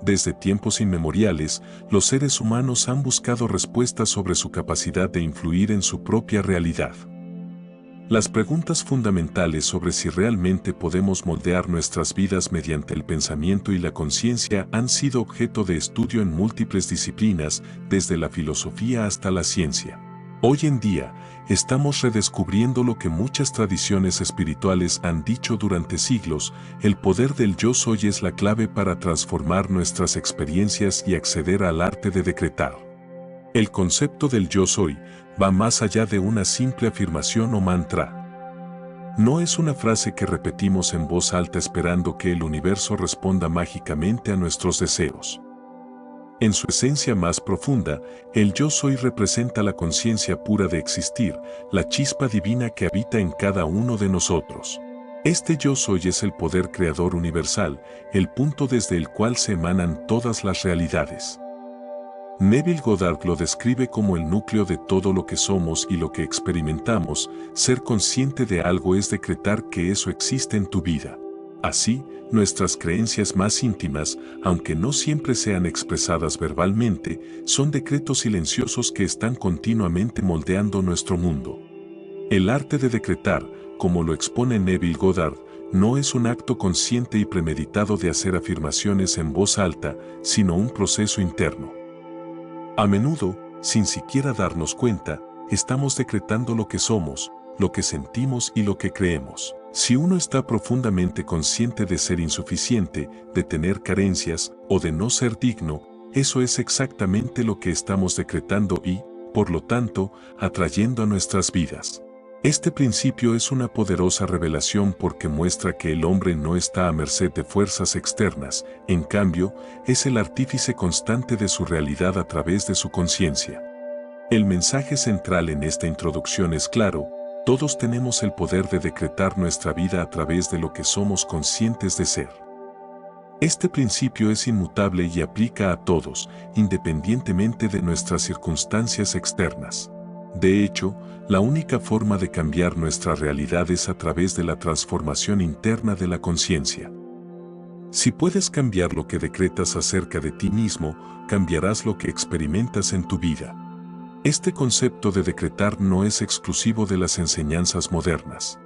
Desde tiempos inmemoriales, los seres humanos han buscado respuestas sobre su capacidad de influir en su propia realidad. Las preguntas fundamentales sobre si realmente podemos moldear nuestras vidas mediante el pensamiento y la conciencia han sido objeto de estudio en múltiples disciplinas, desde la filosofía hasta la ciencia. Hoy en día, estamos redescubriendo lo que muchas tradiciones espirituales han dicho durante siglos: el poder del yo soy es la clave para transformar nuestras experiencias y acceder al arte de decretar. El concepto del yo soy va más allá de una simple afirmación o mantra. No es una frase que repetimos en voz alta esperando que el universo responda mágicamente a nuestros deseos. En su esencia más profunda, el yo soy representa la conciencia pura de existir, la chispa divina que habita en cada uno de nosotros. Este yo soy es el poder creador universal, el punto desde el cual se emanan todas las realidades. Neville Goddard lo describe como el núcleo de todo lo que somos y lo que experimentamos. Ser consciente de algo es decretar que eso existe en tu vida. Así, nuestras creencias más íntimas, aunque no siempre sean expresadas verbalmente, son decretos silenciosos que están continuamente moldeando nuestro mundo. El arte de decretar, como lo expone Neville Goddard, no es un acto consciente y premeditado de hacer afirmaciones en voz alta, sino un proceso interno. A menudo, sin siquiera darnos cuenta, estamos decretando lo que somos, lo que sentimos y lo que creemos. Si uno está profundamente consciente de ser insuficiente, de tener carencias o de no ser digno, eso es exactamente lo que estamos decretando y, por lo tanto, atrayendo a nuestras vidas. Este principio es una poderosa revelación porque muestra que el hombre no está a merced de fuerzas externas, en cambio, es el artífice constante de su realidad a través de su conciencia. El mensaje central en esta introducción es claro: todos tenemos el poder de decretar nuestra vida a través de lo que somos conscientes de ser. Este principio es inmutable y aplica a todos, independientemente de nuestras circunstancias externas. De hecho, la única forma de cambiar nuestra realidad es a través de la transformación interna de la conciencia. Si puedes cambiar lo que decretas acerca de ti mismo, cambiarás lo que experimentas en tu vida. Este concepto de decretar no es exclusivo de las enseñanzas modernas.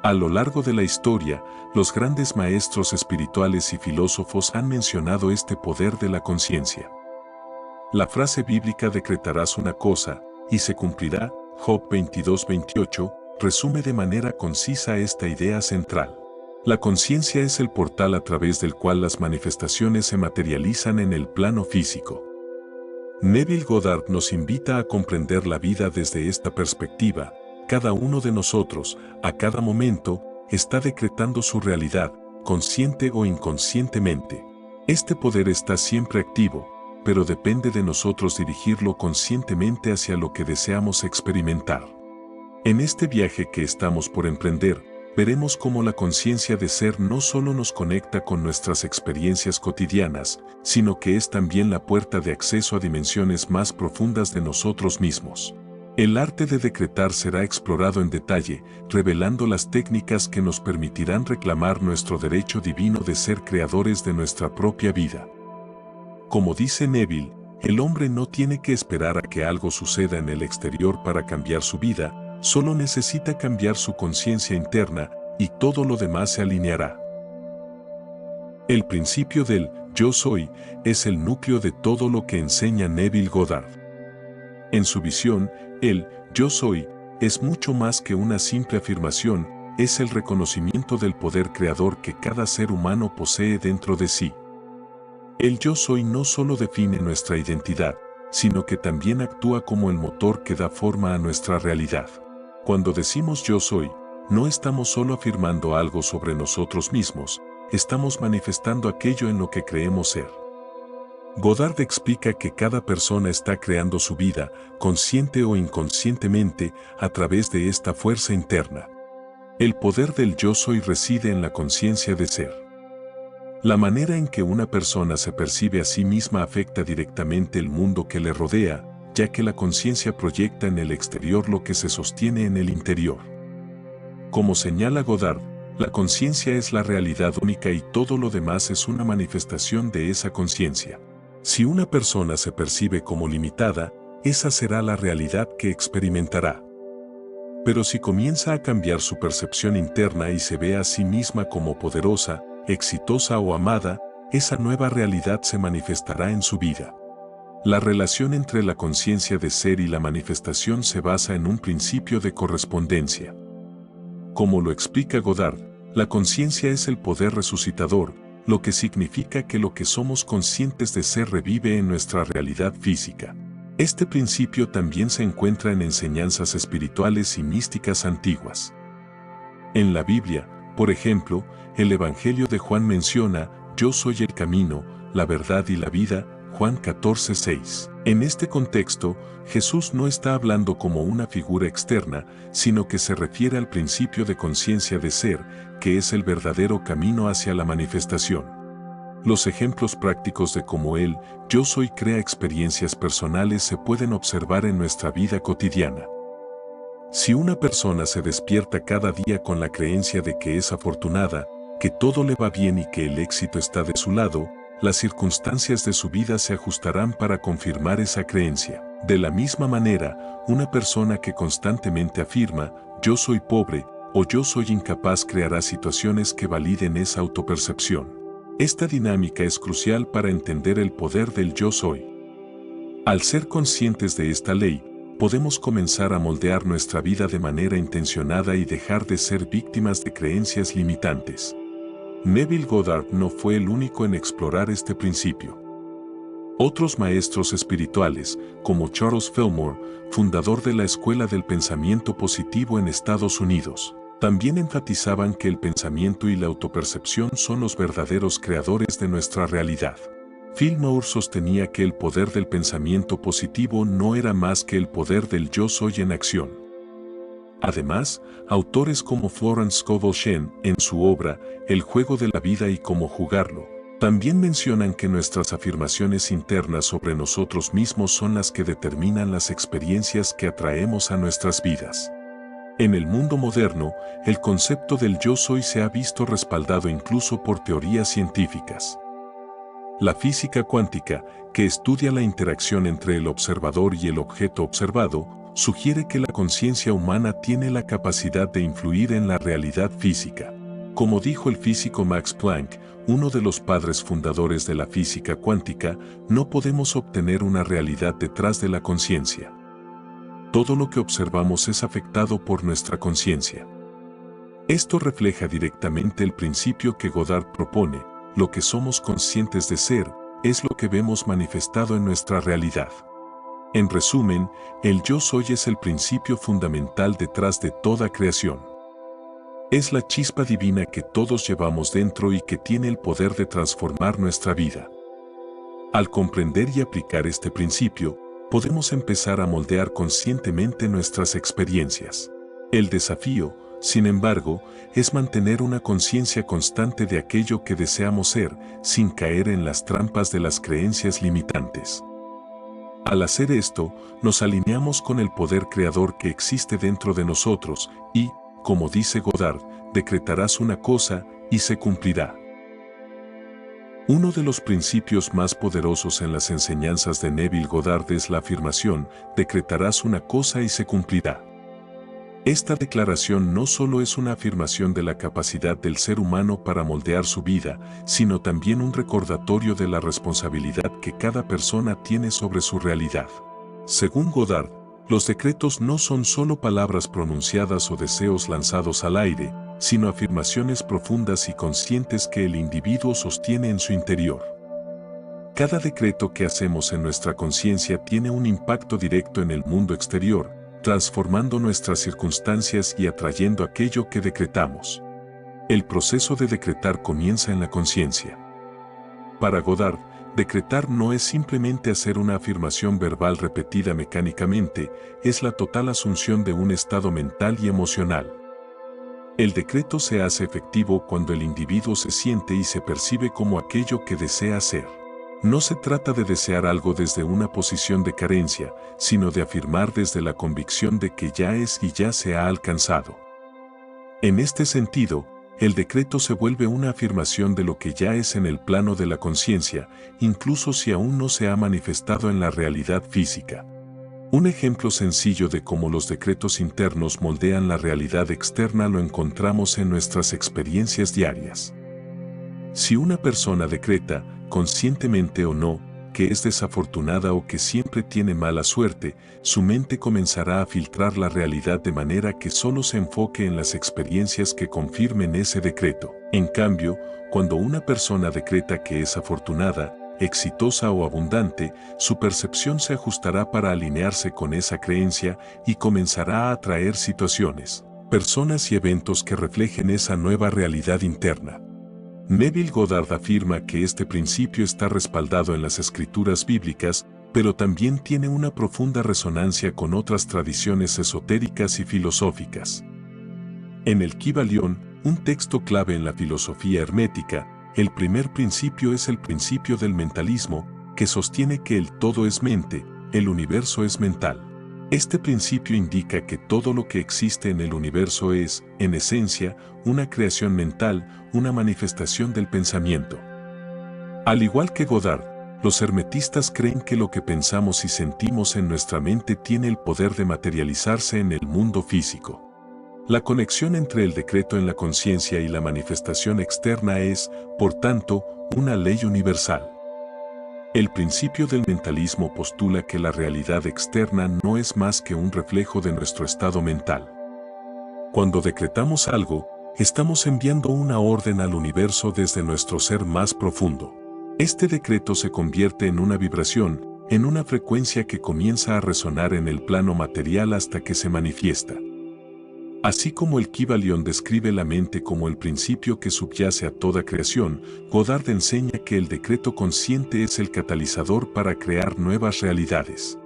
A lo largo de la historia, los grandes maestros espirituales y filósofos han mencionado este poder de la conciencia. La frase bíblica "decretarás una cosa y se cumplirá", Job 22:28, resume de manera concisa esta idea central. La conciencia es el portal a través del cual las manifestaciones se materializan en el plano físico. Neville Goddard nos invita a comprender la vida desde esta perspectiva. Cada uno de nosotros, a cada momento, está decretando su realidad, consciente o inconscientemente. Este poder está siempre activo, pero depende de nosotros dirigirlo conscientemente hacia lo que deseamos experimentar. En este viaje que estamos por emprender, veremos cómo la conciencia de ser no solo nos conecta con nuestras experiencias cotidianas, sino que es también la puerta de acceso a dimensiones más profundas de nosotros mismos. El arte de decretar será explorado en detalle, revelando las técnicas que nos permitirán reclamar nuestro derecho divino de ser creadores de nuestra propia vida. Como dice Neville, el hombre no tiene que esperar a que algo suceda en el exterior para cambiar su vida, solo necesita cambiar su conciencia interna y todo lo demás se alineará. El principio del yo soy es el núcleo de todo lo que enseña Neville Goddard. En su visión, el yo soy es mucho más que una simple afirmación, es el reconocimiento del poder creador que cada ser humano posee dentro de sí. El yo soy no solo define nuestra identidad, sino que también actúa como el motor que da forma a nuestra realidad. Cuando decimos yo soy, no estamos solo afirmando algo sobre nosotros mismos, estamos manifestando aquello en lo que creemos ser. Goddard explica que cada persona está creando su vida, consciente o inconscientemente, a través de esta fuerza interna. El poder del yo soy reside en la conciencia de ser. La manera en que una persona se percibe a sí misma afecta directamente el mundo que le rodea, ya que la conciencia proyecta en el exterior lo que se sostiene en el interior. Como señala Goddard, La conciencia es la realidad única y todo lo demás es una manifestación de esa conciencia. Si una persona se percibe como limitada, esa será la realidad que experimentará. Pero si comienza a cambiar su percepción interna y se ve a sí misma como poderosa, exitosa o amada, esa nueva realidad se manifestará en su vida. La relación entre la conciencia de ser y la manifestación se basa en un principio de correspondencia. Como lo explica Godard, la conciencia es el poder resucitador, lo que significa que lo que somos conscientes de ser revive en nuestra realidad física. Este principio también se encuentra en enseñanzas espirituales y místicas antiguas. En la Biblia, por ejemplo, el Evangelio de Juan menciona, «Yo soy el camino, la verdad y la vida», Juan 14:6. En este contexto, Jesús no está hablando como una figura externa, sino que se refiere al principio de conciencia de ser, que es el verdadero camino hacia la manifestación. Los ejemplos prácticos de cómo el «Yo soy» crea experiencias personales se pueden observar en nuestra vida cotidiana. Si una persona se despierta cada día con la creencia de que es afortunada, que todo le va bien y que el éxito está de su lado, las circunstancias de su vida se ajustarán para confirmar esa creencia. De la misma manera, una persona que constantemente afirma, «Yo soy pobre» o «Yo soy incapaz» creará situaciones que validen esa autopercepción. Esta dinámica es crucial para entender el poder del yo soy. Al ser conscientes de esta ley, podemos comenzar a moldear nuestra vida de manera intencionada y dejar de ser víctimas de creencias limitantes. Neville Goddard no fue el único en explorar este principio. Otros maestros espirituales, como Charles Fillmore, fundador de la Escuela del Pensamiento Positivo en Estados Unidos, también enfatizaban que el pensamiento y la autopercepción son los verdaderos creadores de nuestra realidad. Fillmore sostenía que el poder del pensamiento positivo no era más que el poder del yo soy en acción. Además, autores como Florence Scovel Shinn, en su obra El juego de la vida y cómo jugarlo, también mencionan que nuestras afirmaciones internas sobre nosotros mismos son las que determinan las experiencias que atraemos a nuestras vidas. En el mundo moderno, el concepto del yo soy se ha visto respaldado incluso por teorías científicas. La física cuántica, que estudia la interacción entre el observador y el objeto observado, sugiere que la conciencia humana tiene la capacidad de influir en la realidad física. Como dijo el físico Max Planck, uno de los padres fundadores de la física cuántica, no podemos obtener una realidad detrás de la conciencia. Todo lo que observamos es afectado por nuestra conciencia. Esto refleja directamente el principio que Goddard propone: lo que somos conscientes de ser, es lo que vemos manifestado en nuestra realidad. En resumen, el yo soy es el principio fundamental detrás de toda creación. Es la chispa divina que todos llevamos dentro y que tiene el poder de transformar nuestra vida. Al comprender y aplicar este principio, podemos empezar a moldear conscientemente nuestras experiencias. El desafío, sin embargo, es mantener una conciencia constante de aquello que deseamos ser, sin caer en las trampas de las creencias limitantes. Al hacer esto, nos alineamos con el poder creador que existe dentro de nosotros y, como dice Goddard, decretarás una cosa y se cumplirá. Uno de los principios más poderosos en las enseñanzas de Neville Goddard es la afirmación: decretarás una cosa y se cumplirá. Esta declaración no solo es una afirmación de la capacidad del ser humano para moldear su vida, sino también un recordatorio de la responsabilidad que cada persona tiene sobre su realidad. Según Goddard, los decretos no son solo palabras pronunciadas o deseos lanzados al aire, sino afirmaciones profundas y conscientes que el individuo sostiene en su interior. Cada decreto que hacemos en nuestra conciencia tiene un impacto directo en el mundo exterior, transformando nuestras circunstancias y atrayendo aquello que decretamos. El proceso de decretar comienza en la conciencia. Para Goddard, decretar no es simplemente hacer una afirmación verbal repetida mecánicamente, es la total asunción de un estado mental y emocional. El decreto se hace efectivo cuando el individuo se siente y se percibe como aquello que desea ser. No se trata de desear algo desde una posición de carencia, sino de afirmar desde la convicción de que ya es y ya se ha alcanzado. En este sentido, el decreto se vuelve una afirmación de lo que ya es en el plano de la conciencia, incluso si aún no se ha manifestado en la realidad física. Un ejemplo sencillo de cómo los decretos internos moldean la realidad externa lo encontramos en nuestras experiencias diarias. Si una persona decreta, conscientemente o no, que es desafortunada o que siempre tiene mala suerte, su mente comenzará a filtrar la realidad de manera que solo se enfoque en las experiencias que confirmen ese decreto. En cambio, cuando una persona decreta que es afortunada, exitosa o abundante, su percepción se ajustará para alinearse con esa creencia y comenzará a atraer situaciones, personas y eventos que reflejen esa nueva realidad interna. Neville Goddard afirma que este principio está respaldado en las escrituras bíblicas, pero también tiene una profunda resonancia con otras tradiciones esotéricas y filosóficas. En el Kybalión, un texto clave en la filosofía hermética, el primer principio es el principio del mentalismo, que sostiene que el todo es mente, el universo es mental. Este principio indica que todo lo que existe en el universo es, en esencia, una creación mental, una manifestación del pensamiento. Al igual que Goddard, los hermetistas creen que lo que pensamos y sentimos en nuestra mente tiene el poder de materializarse en el mundo físico. La conexión entre el decreto en la conciencia y la manifestación externa es, por tanto, una ley universal. El principio del mentalismo postula que la realidad externa no es más que un reflejo de nuestro estado mental. Cuando decretamos algo, estamos enviando una orden al universo desde nuestro ser más profundo. Este decreto se convierte en una vibración, en una frecuencia que comienza a resonar en el plano material hasta que se manifiesta. Así como el Kybalión describe la mente como el principio que subyace a toda creación, Goddard enseña que el decreto consciente es el catalizador para crear nuevas realidades.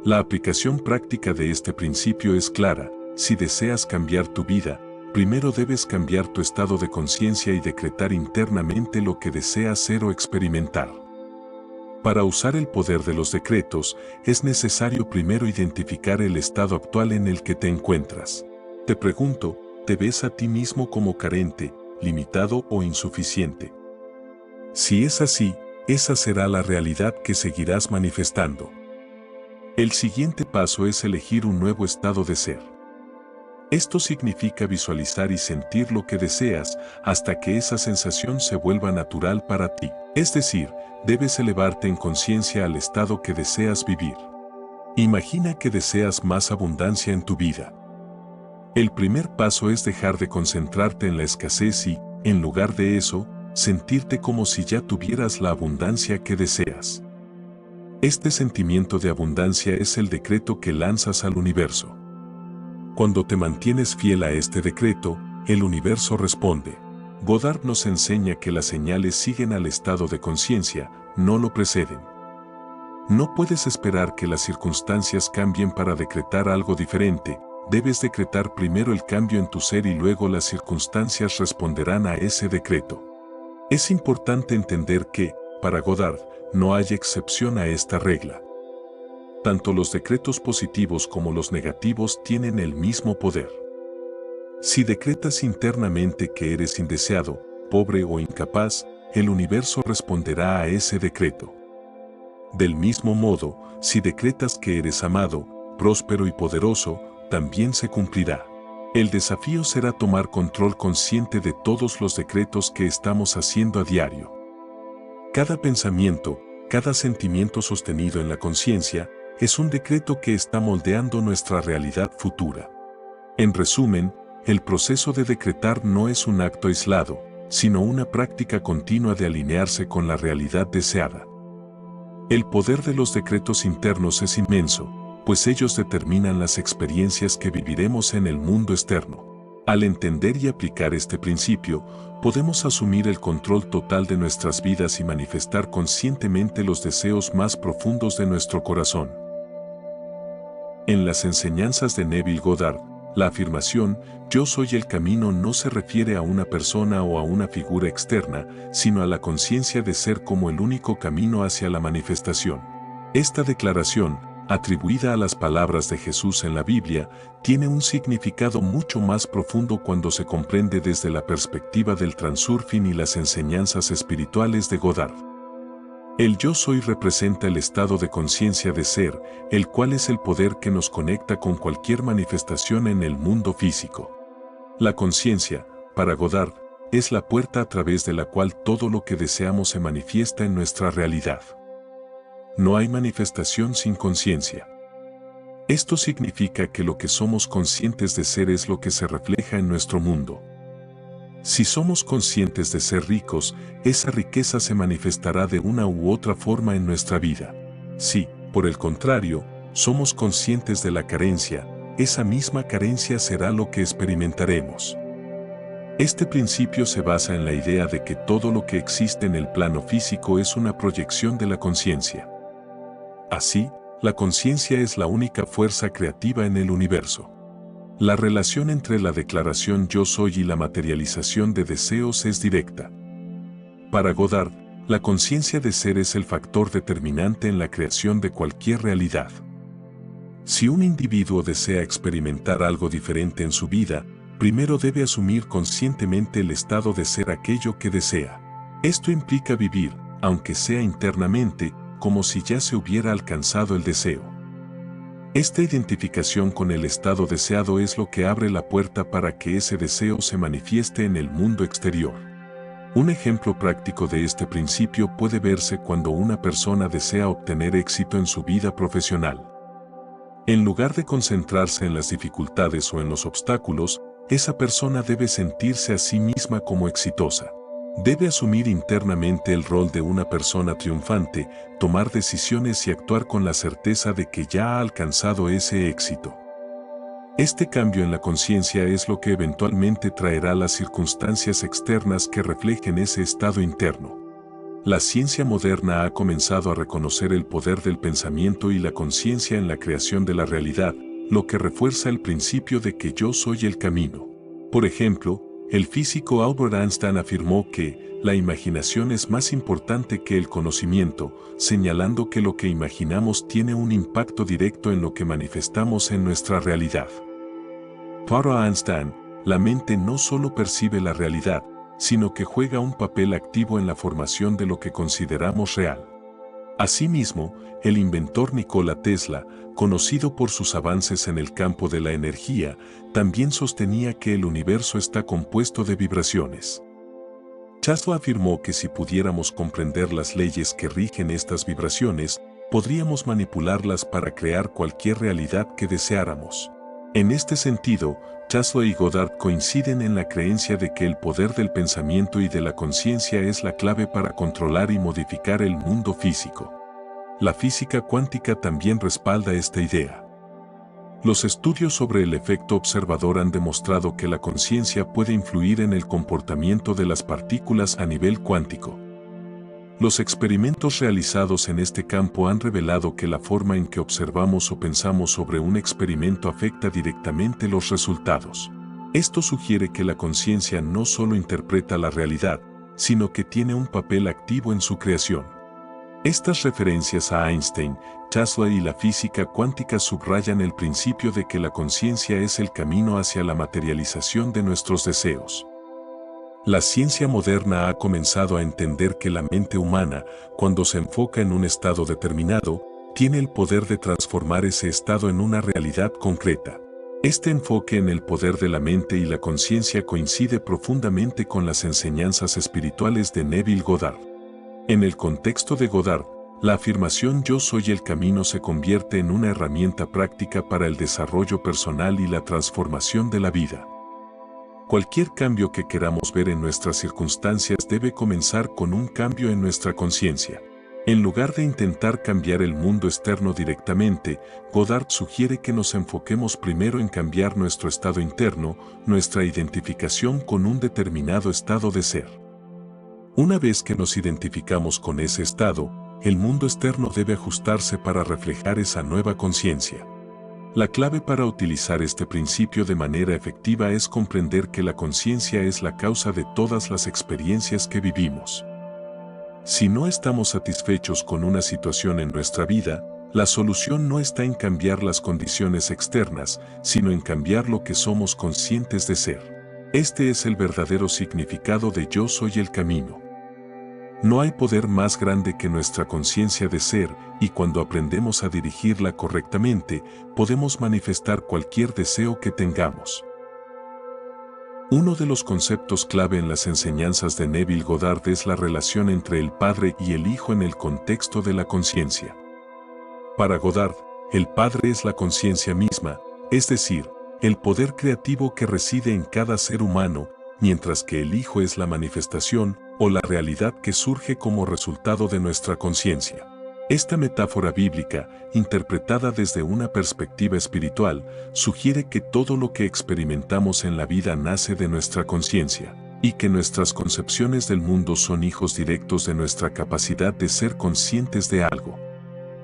La aplicación práctica de este principio es clara: si deseas cambiar tu vida, primero debes cambiar tu estado de conciencia y decretar internamente lo que deseas ser o experimentar. Para usar el poder de los decretos, es necesario primero identificar el estado actual en el que te encuentras. Te pregunto, ¿te ves a ti mismo como carente, limitado o insuficiente? Si es así, esa será la realidad que seguirás manifestando. El siguiente paso es elegir un nuevo estado de ser. Esto significa visualizar y sentir lo que deseas hasta que esa sensación se vuelva natural para ti. Es decir, debes elevarte en conciencia al estado que deseas vivir. Imagina que deseas más abundancia en tu vida. El primer paso es dejar de concentrarte en la escasez y, en lugar de eso, sentirte como si ya tuvieras la abundancia que deseas. Este sentimiento de abundancia es el decreto que lanzas al universo. Cuando te mantienes fiel a este decreto, el universo responde. Goddard nos enseña que las señales siguen al estado de conciencia, no lo preceden. No puedes esperar que las circunstancias cambien para decretar algo diferente. Debes decretar primero el cambio en tu ser y luego las circunstancias responderán a ese decreto. Es importante entender que, para Goddard, no hay excepción a esta regla. Tanto los decretos positivos como los negativos tienen el mismo poder. Si decretas internamente que eres indeseado, pobre o incapaz, el universo responderá a ese decreto. Del mismo modo, si decretas que eres amado, próspero y poderoso, también se cumplirá. El desafío será tomar control consciente de todos los decretos que estamos haciendo a diario. Cada pensamiento, cada sentimiento sostenido en la conciencia, es un decreto que está moldeando nuestra realidad futura. En resumen, el proceso de decretar no es un acto aislado, sino una práctica continua de alinearse con la realidad deseada. El poder de los decretos internos es inmenso, pues ellos determinan las experiencias que viviremos en el mundo externo. Al entender y aplicar este principio, podemos asumir el control total de nuestras vidas y manifestar conscientemente los deseos más profundos de nuestro corazón. En las enseñanzas de Neville Goddard, la afirmación «Yo soy el camino» no se refiere a una persona o a una figura externa, sino a la conciencia de ser como el único camino hacia la manifestación. Esta declaración, atribuida a las palabras de Jesús en la Biblia, tiene un significado mucho más profundo cuando se comprende desde la perspectiva del transurfing y las enseñanzas espirituales de Goddard. El yo soy representa el estado de conciencia de ser, el cual es el poder que nos conecta con cualquier manifestación en el mundo físico. La conciencia, para Goddard, es la puerta a través de la cual todo lo que deseamos se manifiesta en nuestra realidad. No hay manifestación sin conciencia. Esto significa que lo que somos conscientes de ser es lo que se refleja en nuestro mundo. Si somos conscientes de ser ricos, esa riqueza se manifestará de una u otra forma en nuestra vida. Si, por el contrario, somos conscientes de la carencia, esa misma carencia será lo que experimentaremos. Este principio se basa en la idea de que todo lo que existe en el plano físico es una proyección de la conciencia. Así, la conciencia es la única fuerza creativa en el universo. La relación entre la declaración yo soy y la materialización de deseos es directa. Para Goddard, la conciencia de ser es el factor determinante en la creación de cualquier realidad. Si un individuo desea experimentar algo diferente en su vida, primero debe asumir conscientemente el estado de ser aquello que desea. Esto implica vivir, aunque sea internamente, como si ya se hubiera alcanzado el deseo. Esta identificación con el estado deseado es lo que abre la puerta para que ese deseo se manifieste en el mundo exterior. Un ejemplo práctico de este principio puede verse cuando una persona desea obtener éxito en su vida profesional. En lugar de concentrarse en las dificultades o en los obstáculos, esa persona debe sentirse a sí misma como exitosa. Debe asumir internamente el rol de una persona triunfante, tomar decisiones y actuar con la certeza de que ya ha alcanzado ese éxito. Este cambio en la conciencia es lo que eventualmente traerá las circunstancias externas que reflejen ese estado interno. La ciencia moderna ha comenzado a reconocer el poder del pensamiento y la conciencia en la creación de la realidad, lo que refuerza el principio de que yo soy el camino. Por ejemplo, el físico Albert Einstein afirmó que la imaginación es más importante que el conocimiento, señalando que lo que imaginamos tiene un impacto directo en lo que manifestamos en nuestra realidad. Para Einstein, la mente no solo percibe la realidad, sino que juega un papel activo en la formación de lo que consideramos real. Asimismo, el inventor Nikola Tesla, conocido por sus avances en el campo de la energía, también sostenía que el universo está compuesto de vibraciones. Tesla afirmó que si pudiéramos comprender las leyes que rigen estas vibraciones, podríamos manipularlas para crear cualquier realidad que deseáramos. En este sentido, Tesla y Goddard coinciden en la creencia de que el poder del pensamiento y de la conciencia es la clave para controlar y modificar el mundo físico. La física cuántica también respalda esta idea. Los estudios sobre el efecto observador han demostrado que la conciencia puede influir en el comportamiento de las partículas a nivel cuántico. Los experimentos realizados en este campo han revelado que la forma en que observamos o pensamos sobre un experimento afecta directamente los resultados. Esto sugiere que la conciencia no solo interpreta la realidad, sino que tiene un papel activo en su creación. Estas referencias a Einstein, Tesla y la física cuántica subrayan el principio de que la conciencia es el camino hacia la materialización de nuestros deseos. La ciencia moderna ha comenzado a entender que la mente humana, cuando se enfoca en un estado determinado, tiene el poder de transformar ese estado en una realidad concreta. Este enfoque en el poder de la mente y la conciencia coincide profundamente con las enseñanzas espirituales de Neville Goddard. En el contexto de Goddard, la afirmación yo soy el camino se convierte en una herramienta práctica para el desarrollo personal y la transformación de la vida. Cualquier cambio que queramos ver en nuestras circunstancias debe comenzar con un cambio en nuestra conciencia. En lugar de intentar cambiar el mundo externo directamente, Goddard sugiere que nos enfoquemos primero en cambiar nuestro estado interno, nuestra identificación con un determinado estado de ser. Una vez que nos identificamos con ese estado, el mundo externo debe ajustarse para reflejar esa nueva conciencia. La clave para utilizar este principio de manera efectiva es comprender que la conciencia es la causa de todas las experiencias que vivimos. Si no estamos satisfechos con una situación en nuestra vida, La solución no está en cambiar las condiciones externas, sino en cambiar lo que somos conscientes de ser. Este es el verdadero significado de Yo soy el camino. No hay poder más grande que nuestra conciencia de ser, y cuando aprendemos a dirigirla correctamente, podemos manifestar cualquier deseo que tengamos. Uno de los conceptos clave en las enseñanzas de Neville Goddard es la relación entre el Padre y el Hijo en el contexto de la conciencia. Para Goddard, el Padre es la conciencia misma, es decir, el poder creativo que reside en cada ser humano, mientras que el Hijo es la manifestación o la realidad que surge como resultado de nuestra conciencia. Esta metáfora bíblica, interpretada desde una perspectiva espiritual, sugiere que todo lo que experimentamos en la vida nace de nuestra conciencia, y que nuestras concepciones del mundo son hijos directos de nuestra capacidad de ser conscientes de algo.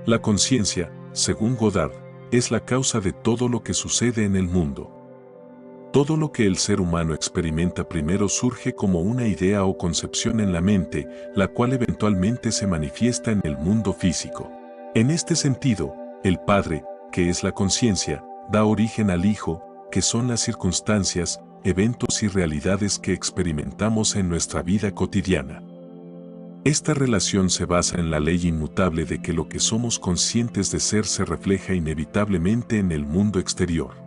La conciencia, según Goddard, es la causa de todo lo que sucede en el mundo. Todo lo que el ser humano experimenta primero surge como una idea o concepción en la mente, la cual eventualmente se manifiesta en el mundo físico. En este sentido, el Padre, que es la conciencia, da origen al Hijo, que son las circunstancias, eventos y realidades que experimentamos en nuestra vida cotidiana. Esta relación se basa en la ley inmutable de que lo que somos conscientes de ser se refleja inevitablemente en el mundo exterior.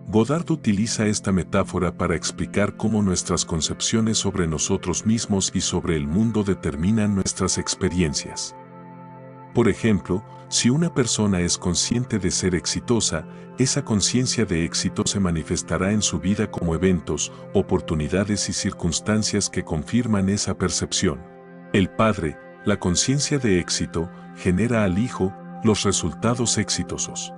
Goddard utiliza esta metáfora para explicar cómo nuestras concepciones sobre nosotros mismos y sobre el mundo determinan nuestras experiencias. Por ejemplo, si una persona es consciente de ser exitosa, esa conciencia de éxito se manifestará en su vida como eventos, oportunidades y circunstancias que confirman esa percepción. El Padre, la conciencia de éxito, genera al Hijo los resultados exitosos.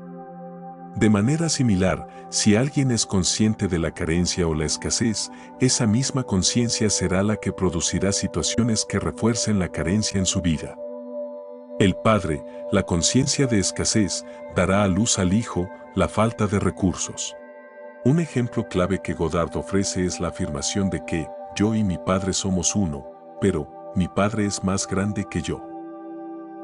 De manera similar, si alguien es consciente de la carencia o la escasez, esa misma conciencia será la que producirá situaciones que refuercen la carencia en su vida. El Padre, la conciencia de escasez, dará a luz al Hijo la falta de recursos. Un ejemplo clave que Goddard ofrece es la afirmación de que yo y mi Padre somos uno, pero mi Padre es más grande que yo.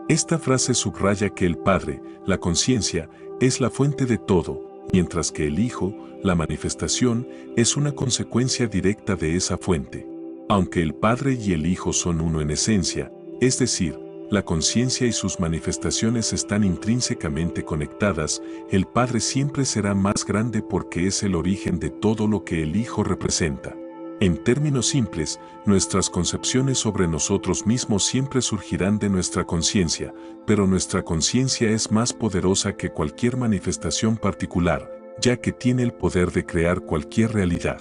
Esta frase subraya que el Padre, la conciencia, es la fuente de todo, mientras que el Hijo, la manifestación, es una consecuencia directa de esa fuente. Aunque el Padre y el Hijo son uno en esencia, es decir, la conciencia y sus manifestaciones están intrínsecamente conectadas, el Padre siempre será más grande porque es el origen de todo lo que el Hijo representa. En términos simples, nuestras concepciones sobre nosotros mismos siempre surgirán de nuestra conciencia, pero nuestra conciencia es más poderosa que cualquier manifestación particular, ya que tiene el poder de crear cualquier realidad.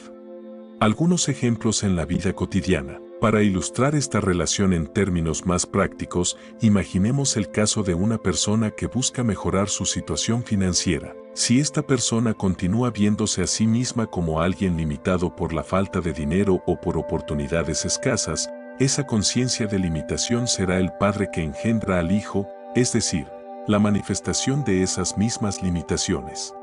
Algunos ejemplos en la vida cotidiana. Para ilustrar esta relación en términos más prácticos, imaginemos el caso de una persona que busca mejorar su situación financiera. Si esta persona continúa viéndose a sí misma como alguien limitado por la falta de dinero o por oportunidades escasas, esa conciencia de limitación será el Padre que engendra al Hijo, es decir, la manifestación de esas mismas limitaciones.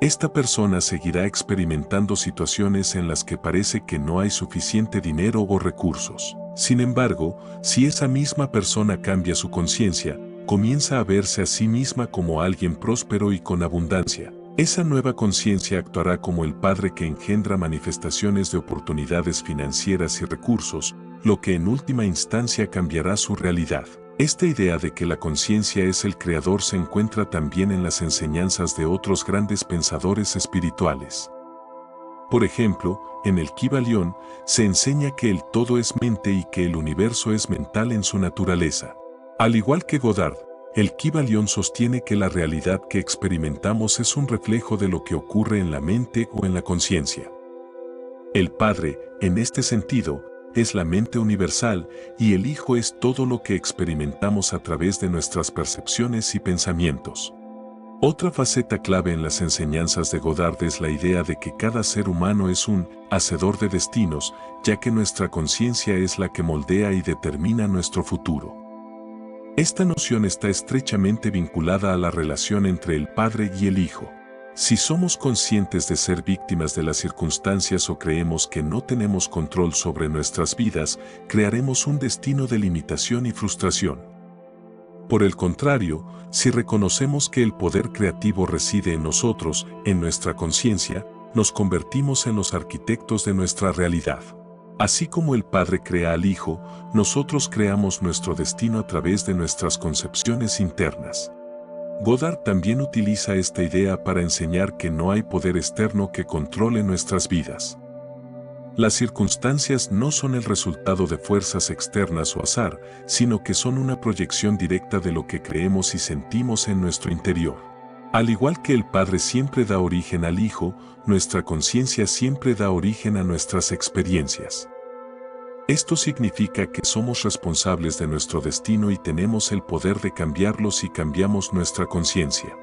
Esta persona seguirá experimentando situaciones en las que parece que no hay suficiente dinero o recursos. Sin embargo, si esa misma persona cambia su conciencia, comienza a verse a sí misma como alguien próspero y con abundancia. Esa nueva conciencia actuará como el Padre que engendra manifestaciones de oportunidades financieras y recursos, lo que en última instancia cambiará su realidad. Esta idea de que la conciencia es el creador se encuentra también en las enseñanzas de otros grandes pensadores espirituales. Por ejemplo, en el Kybalión se enseña que el todo es mente y que el universo es mental en su naturaleza. Al igual que Goddard, el Kybalión sostiene que la realidad que experimentamos es un reflejo de lo que ocurre en la mente o en la conciencia. El Padre, en este sentido, es la mente universal y el Hijo es todo lo que experimentamos a través de nuestras percepciones y pensamientos. Otra faceta clave en las enseñanzas de Goddard es la idea de que cada ser humano es un hacedor de destinos, ya que nuestra conciencia es la que moldea y determina nuestro futuro. Esta noción está estrechamente vinculada a la relación entre el Padre y el Hijo. Si somos conscientes de ser víctimas de las circunstancias o creemos que no tenemos control sobre nuestras vidas, crearemos un destino de limitación y frustración. Por el contrario, si reconocemos que el poder creativo reside en nosotros, en nuestra conciencia, nos convertimos en los arquitectos de nuestra realidad. Así como el Padre crea al Hijo, nosotros creamos nuestro destino a través de nuestras concepciones internas. Goddard también utiliza esta idea para enseñar que no hay poder externo que controle nuestras vidas. Las circunstancias no son el resultado de fuerzas externas o azar, sino que son una proyección directa de lo que creemos y sentimos en nuestro interior. Al igual que el Padre siempre da origen al Hijo, nuestra conciencia siempre da origen a nuestras experiencias. Esto significa que somos responsables de nuestro destino y tenemos el poder de cambiarlo si cambiamos nuestra conciencia.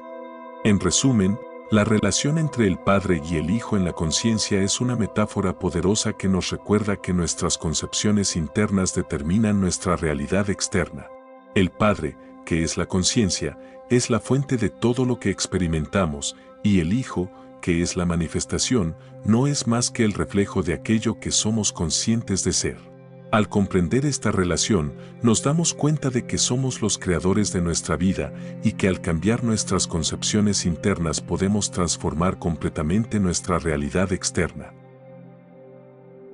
En resumen, la relación entre el Padre y el Hijo en la conciencia es una metáfora poderosa que nos recuerda que nuestras concepciones internas determinan nuestra realidad externa. El Padre, que es la conciencia, es la fuente de todo lo que experimentamos, y el Hijo, que es la manifestación, no es más que el reflejo de aquello que somos conscientes de ser. Al comprender esta relación, nos damos cuenta de que somos los creadores de nuestra vida y que al cambiar nuestras concepciones internas podemos transformar completamente nuestra realidad externa.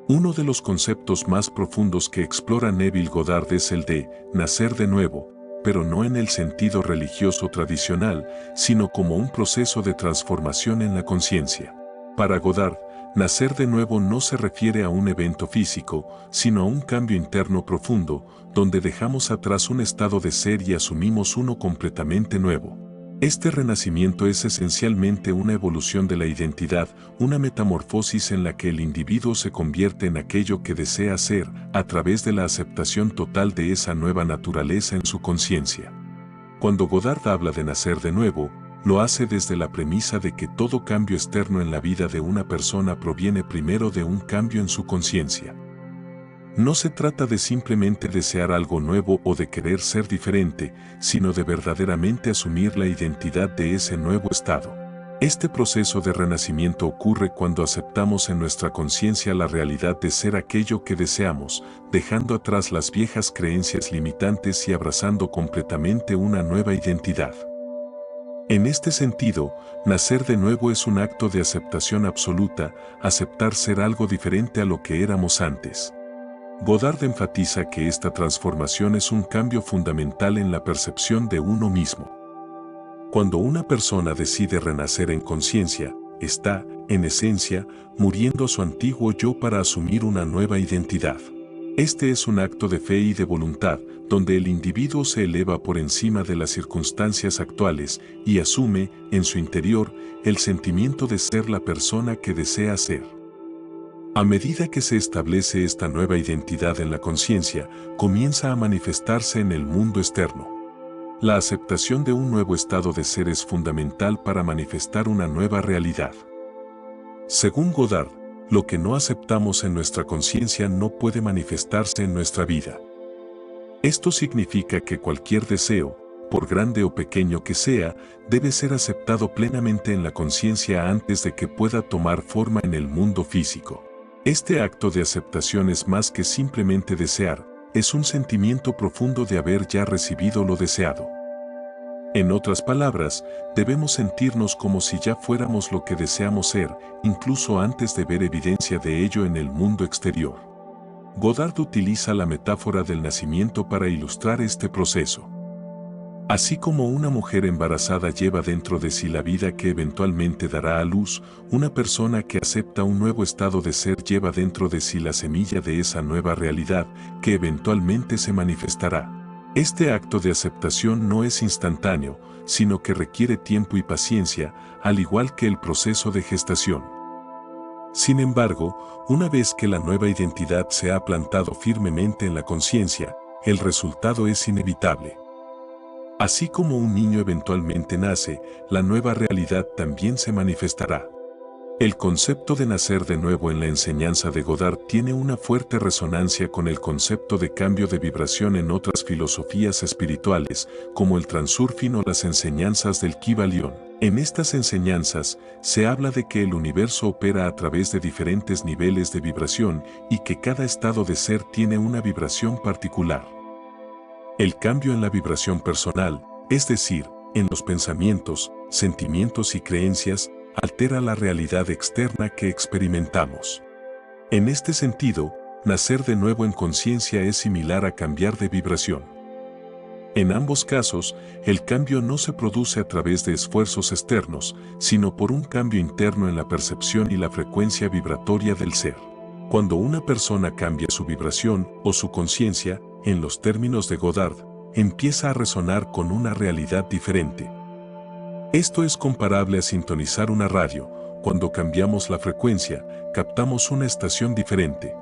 Uno de los conceptos más profundos que explora Neville Goddard es el de nacer de nuevo, pero no en el sentido religioso tradicional, sino como un proceso de transformación en la conciencia. Para Goddard, nacer de nuevo no se refiere a un evento físico, sino a un cambio interno profundo, donde dejamos atrás un estado de ser y asumimos uno completamente nuevo. Este renacimiento es esencialmente una evolución de la identidad, una metamorfosis en la que el individuo se convierte en aquello que desea ser, a través de la aceptación total de esa nueva naturaleza en su conciencia. Cuando Goddard habla de nacer de nuevo, lo hace desde la premisa de que todo cambio externo en la vida de una persona proviene primero de un cambio en su conciencia. No se trata de simplemente desear algo nuevo o de querer ser diferente, sino de verdaderamente asumir la identidad de ese nuevo estado. Este proceso de renacimiento ocurre cuando aceptamos en nuestra conciencia la realidad de ser aquello que deseamos, dejando atrás las viejas creencias limitantes y abrazando completamente una nueva identidad. En este sentido, nacer de nuevo es un acto de aceptación absoluta, aceptar ser algo diferente a lo que éramos antes. Goddard enfatiza que esta transformación es un cambio fundamental en la percepción de uno mismo. Cuando una persona decide renacer en conciencia, está, en esencia, muriendo a su antiguo yo para asumir una nueva identidad. Este es un acto de fe y de voluntad, donde el individuo se eleva por encima de las circunstancias actuales y asume, en su interior, el sentimiento de ser la persona que desea ser. A medida que se establece esta nueva identidad en la conciencia, comienza a manifestarse en el mundo externo. La aceptación de un nuevo estado de ser es fundamental para manifestar una nueva realidad. Según Goddard, lo que no aceptamos en nuestra conciencia no puede manifestarse en nuestra vida. Esto significa que cualquier deseo, por grande o pequeño que sea, debe ser aceptado plenamente en la conciencia antes de que pueda tomar forma en el mundo físico. Este acto de aceptación es más que simplemente desear, es un sentimiento profundo de haber ya recibido lo deseado. En otras palabras, debemos sentirnos como si ya fuéramos lo que deseamos ser, incluso antes de ver evidencia de ello en el mundo exterior. Goddard utiliza la metáfora del nacimiento para ilustrar este proceso. Así como una mujer embarazada lleva dentro de sí la vida que eventualmente dará a luz, una persona que acepta un nuevo estado de ser lleva dentro de sí la semilla de esa nueva realidad que eventualmente se manifestará. Este acto de aceptación no es instantáneo, sino que requiere tiempo y paciencia, al igual que el proceso de gestación. Sin embargo, una vez que la nueva identidad se ha plantado firmemente en la conciencia, el resultado es inevitable. Así como un niño eventualmente nace, la nueva realidad también se manifestará. El concepto de nacer de nuevo en la enseñanza de Goddard tiene una fuerte resonancia con el concepto de cambio de vibración en otras filosofías espirituales, como el transurfing o las enseñanzas del Kybalión. En estas enseñanzas, se habla de que el universo opera a través de diferentes niveles de vibración y que cada estado de ser tiene una vibración particular. El cambio en la vibración personal, es decir, en los pensamientos, sentimientos y creencias, altera la realidad externa que experimentamos. En este sentido, nacer de nuevo en conciencia es similar a cambiar de vibración. En ambos casos, el cambio no se produce a través de esfuerzos externos, sino por un cambio interno en la percepción y la frecuencia vibratoria del ser. Cuando una persona cambia su vibración o su conciencia, en los términos de Goddard, empieza a resonar con una realidad diferente. Esto es comparable a sintonizar una radio. Cuando cambiamos la frecuencia, captamos una estación diferente.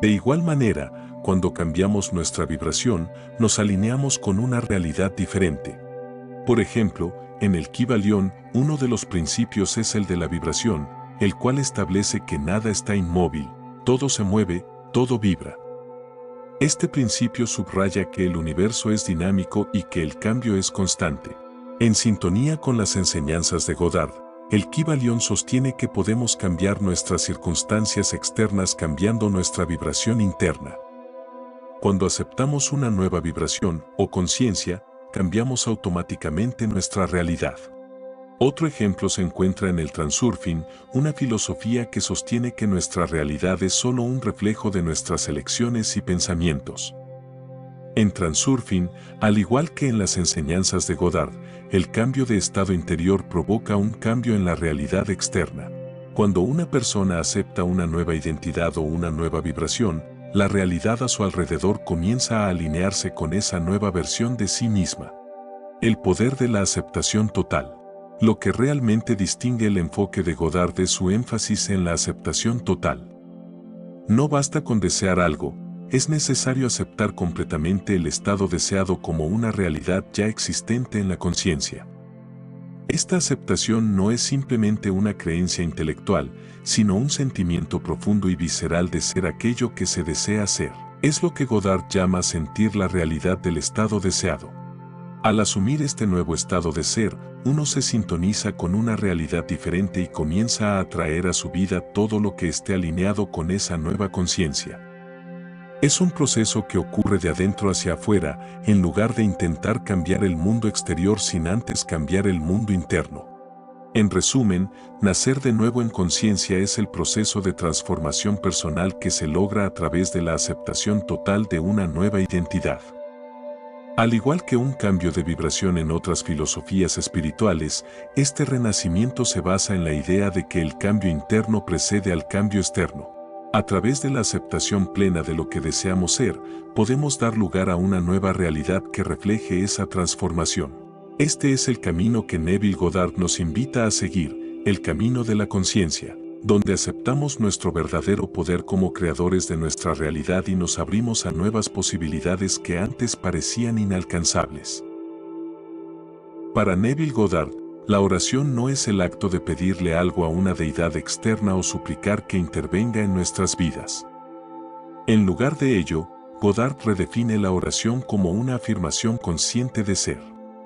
De igual manera, cuando cambiamos nuestra vibración, nos alineamos con una realidad diferente. Por ejemplo, en el Kybalión, uno de los principios es el de la vibración, el cual establece que nada está inmóvil, todo se mueve, todo vibra. Este principio subraya que el universo es dinámico y que el cambio es constante. En sintonía con las enseñanzas de Goddard, el Kybalión sostiene que podemos cambiar nuestras circunstancias externas cambiando nuestra vibración interna. Cuando aceptamos una nueva vibración o conciencia, cambiamos automáticamente nuestra realidad. Otro ejemplo se encuentra en el Transurfing, una filosofía que sostiene que nuestra realidad es solo un reflejo de nuestras elecciones y pensamientos. En Transurfing, al igual que en las enseñanzas de Goddard, el cambio de estado interior provoca un cambio en la realidad externa. Cuando una persona acepta una nueva identidad o una nueva vibración, la realidad a su alrededor comienza a alinearse con esa nueva versión de sí misma. El poder de la aceptación total. Lo que realmente distingue el enfoque de Goddard es su énfasis en la aceptación total. No basta con desear algo, es necesario aceptar completamente el estado deseado como una realidad ya existente en la conciencia. Esta aceptación no es simplemente una creencia intelectual, sino un sentimiento profundo y visceral de ser aquello que se desea ser. Es lo que Goddard llama sentir la realidad del estado deseado. Al asumir este nuevo estado de ser, uno se sintoniza con una realidad diferente y comienza a atraer a su vida todo lo que esté alineado con esa nueva conciencia. Es un proceso que ocurre de adentro hacia afuera, en lugar de intentar cambiar el mundo exterior sin antes cambiar el mundo interno. En resumen, nacer de nuevo en conciencia es el proceso de transformación personal que se logra a través de la aceptación total de una nueva identidad. Al igual que un cambio de vibración en otras filosofías espirituales, este renacimiento se basa en la idea de que el cambio interno precede al cambio externo. A través de la aceptación plena de lo que deseamos ser, podemos dar lugar a una nueva realidad que refleje esa transformación. Este es el camino que Neville Goddard nos invita a seguir, el camino de la conciencia, donde aceptamos nuestro verdadero poder como creadores de nuestra realidad y nos abrimos a nuevas posibilidades que antes parecían inalcanzables. Para Neville Goddard, la oración no es el acto de pedirle algo a una deidad externa o suplicar que intervenga en nuestras vidas. En lugar de ello, Goddard redefine la oración como una afirmación consciente de ser.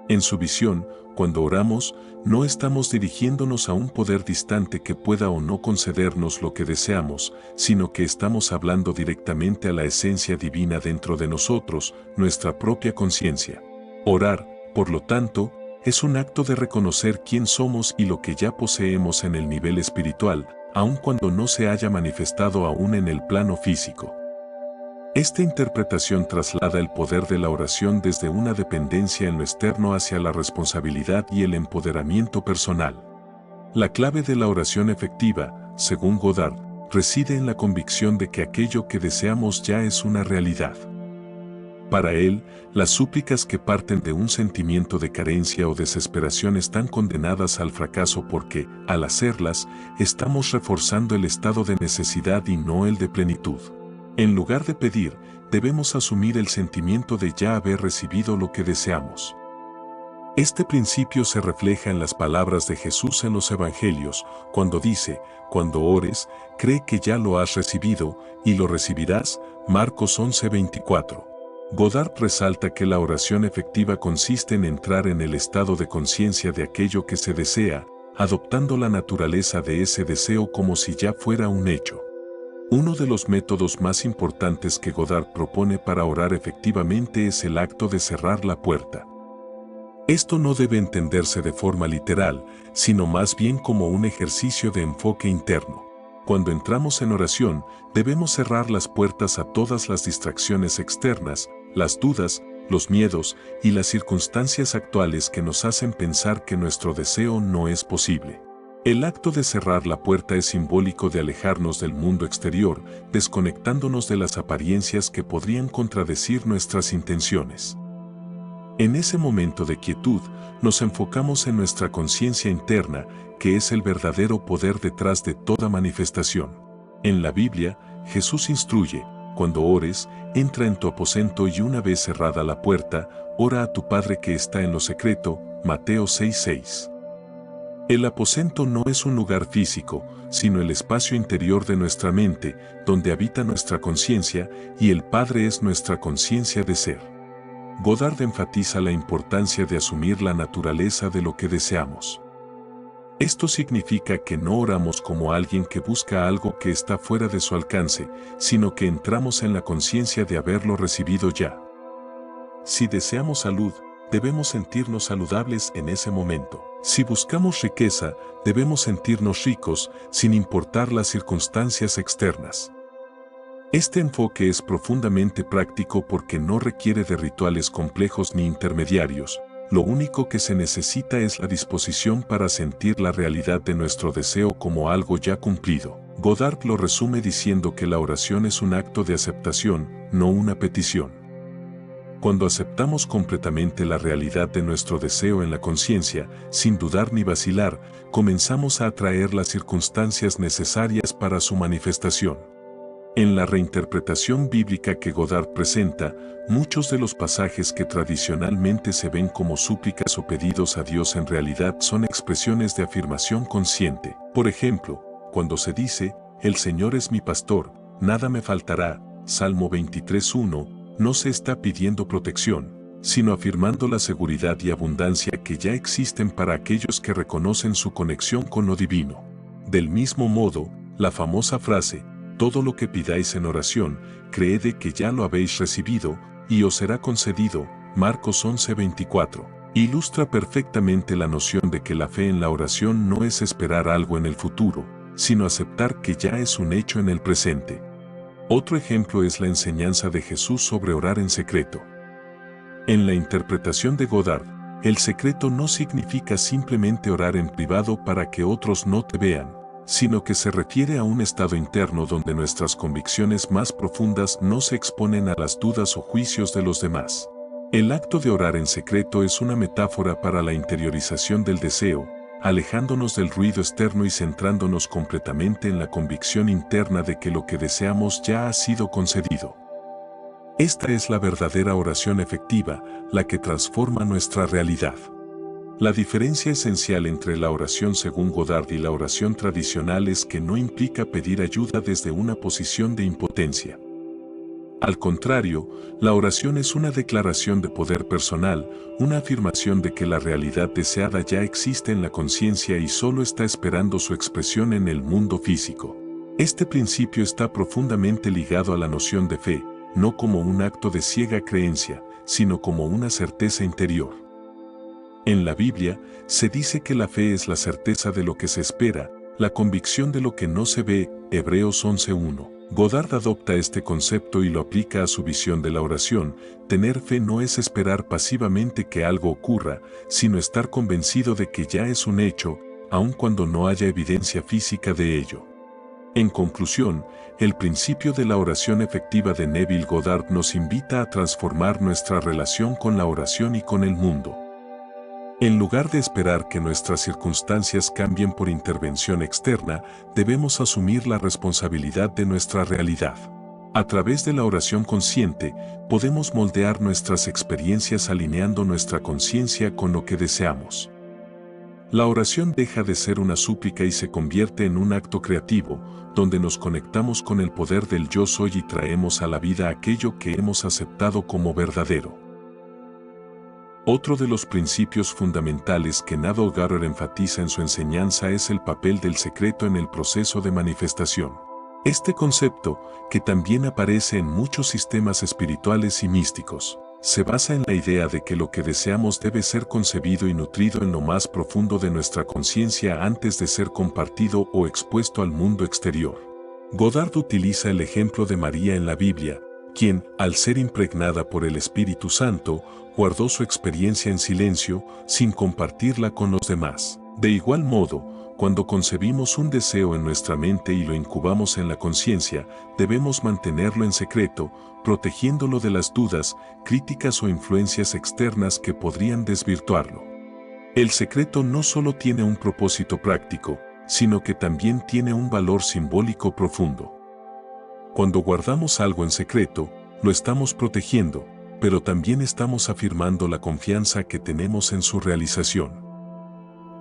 En su visión, cuando oramos, no estamos dirigiéndonos a un poder distante que pueda o no concedernos lo que deseamos, sino que estamos hablando directamente a la esencia divina dentro de nosotros, nuestra propia conciencia. Orar, por lo tanto, es un acto de reconocer quién somos y lo que ya poseemos en el nivel espiritual, aun cuando no se haya manifestado aún en el plano físico. Esta interpretación traslada el poder de la oración desde una dependencia en lo externo hacia la responsabilidad y el empoderamiento personal. La clave de la oración efectiva, según Goddard, reside en la convicción de que aquello que deseamos ya es una realidad. Para él, las súplicas que parten de un sentimiento de carencia o desesperación están condenadas al fracaso porque, al hacerlas, estamos reforzando el estado de necesidad y no el de plenitud. En lugar de pedir, debemos asumir el sentimiento de ya haber recibido lo que deseamos. Este principio se refleja en las palabras de Jesús en los Evangelios, cuando dice, cuando ores, cree que ya lo has recibido, y lo recibirás, Marcos 11:24. Goddard resalta que la oración efectiva consiste en entrar en el estado de conciencia de aquello que se desea, adoptando la naturaleza de ese deseo como si ya fuera un hecho. Uno de los métodos más importantes que Goddard propone para orar efectivamente es el acto de cerrar la puerta. Esto no debe entenderse de forma literal, sino más bien como un ejercicio de enfoque interno. Cuando entramos en oración, debemos cerrar las puertas a todas las distracciones externas, las dudas, los miedos y las circunstancias actuales que nos hacen pensar que nuestro deseo no es posible. El acto de cerrar la puerta es simbólico de alejarnos del mundo exterior, desconectándonos de las apariencias que podrían contradecir nuestras intenciones. En ese momento de quietud, nos enfocamos en nuestra conciencia interna, que es el verdadero poder detrás de toda manifestación. En la Biblia, Jesús instruye: cuando ores, entra en tu aposento y una vez cerrada la puerta, ora a tu Padre que está en lo secreto, Mateo 6:6. El aposento no es un lugar físico, sino el espacio interior de nuestra mente, donde habita nuestra conciencia, y el Padre es nuestra conciencia de ser. Goddard enfatiza la importancia de asumir la naturaleza de lo que deseamos. Esto significa que no oramos como alguien que busca algo que está fuera de su alcance, sino que entramos en la conciencia de haberlo recibido ya. Si deseamos salud, debemos sentirnos saludables en ese momento. Si buscamos riqueza, debemos sentirnos ricos, sin importar las circunstancias externas. Este enfoque es profundamente práctico porque no requiere de rituales complejos ni intermediarios. Lo único que se necesita es la disposición para sentir la realidad de nuestro deseo como algo ya cumplido. Goddard lo resume diciendo que la oración es un acto de aceptación, no una petición. Cuando aceptamos completamente la realidad de nuestro deseo en la conciencia, sin dudar ni vacilar, comenzamos a atraer las circunstancias necesarias para su manifestación. En la reinterpretación bíblica que Goddard presenta, muchos de los pasajes que tradicionalmente se ven como súplicas o pedidos a Dios en realidad son expresiones de afirmación consciente. Por ejemplo, cuando se dice: "El Señor es mi pastor, nada me faltará", Salmo 23:1, no se está pidiendo protección, sino afirmando la seguridad y abundancia que ya existen para aquellos que reconocen su conexión con lo divino. Del mismo modo, la famosa frase: "Todo lo que pidáis en oración, creed que ya lo habéis recibido, y os será concedido", Marcos 11:24, ilustra perfectamente la noción de que la fe en la oración no es esperar algo en el futuro, sino aceptar que ya es un hecho en el presente. Otro ejemplo es la enseñanza de Jesús sobre orar en secreto. En la interpretación de Goddard, el secreto no significa simplemente orar en privado para que otros no te vean, sino que se refiere a un estado interno donde nuestras convicciones más profundas no se exponen a las dudas o juicios de los demás. El acto de orar en secreto es una metáfora para la interiorización del deseo, alejándonos del ruido externo y centrándonos completamente en la convicción interna de que lo que deseamos ya ha sido concedido. Esta es la verdadera oración efectiva, la que transforma nuestra realidad. La diferencia esencial entre la oración según Goddard y la oración tradicional es que no implica pedir ayuda desde una posición de impotencia. Al contrario, la oración es una declaración de poder personal, una afirmación de que la realidad deseada ya existe en la conciencia y solo está esperando su expresión en el mundo físico. Este principio está profundamente ligado a la noción de fe, no como un acto de ciega creencia, sino como una certeza interior. En la Biblia, se dice que la fe es la certeza de lo que se espera, la convicción de lo que no se ve, Hebreos 11:1. Goddard adopta este concepto y lo aplica a su visión de la oración. Tener fe no es esperar pasivamente que algo ocurra, sino estar convencido de que ya es un hecho, aun cuando no haya evidencia física de ello. En conclusión, el principio de la oración efectiva de Neville Goddard nos invita a transformar nuestra relación con la oración y con el mundo. En lugar de esperar que nuestras circunstancias cambien por intervención externa, debemos asumir la responsabilidad de nuestra realidad. A través de la oración consciente, podemos moldear nuestras experiencias alineando nuestra conciencia con lo que deseamos. La oración deja de ser una súplica y se convierte en un acto creativo, donde nos conectamos con el poder del yo soy y traemos a la vida aquello que hemos aceptado como verdadero. Otro de los principios fundamentales que Neville Goddard enfatiza en su enseñanza es el papel del secreto en el proceso de manifestación. Este concepto, que también aparece en muchos sistemas espirituales y místicos, se basa en la idea de que lo que deseamos debe ser concebido y nutrido en lo más profundo de nuestra conciencia antes de ser compartido o expuesto al mundo exterior. Goddard utiliza el ejemplo de María en la Biblia, quien, al ser impregnada por el Espíritu Santo, guardó su experiencia en silencio, sin compartirla con los demás. De igual modo, cuando concebimos un deseo en nuestra mente y lo incubamos en la conciencia, debemos mantenerlo en secreto, protegiéndolo de las dudas, críticas o influencias externas que podrían desvirtuarlo. El secreto no solo tiene un propósito práctico, sino que también tiene un valor simbólico profundo. Cuando guardamos algo en secreto, lo estamos protegiendo, pero también estamos afirmando la confianza que tenemos en su realización.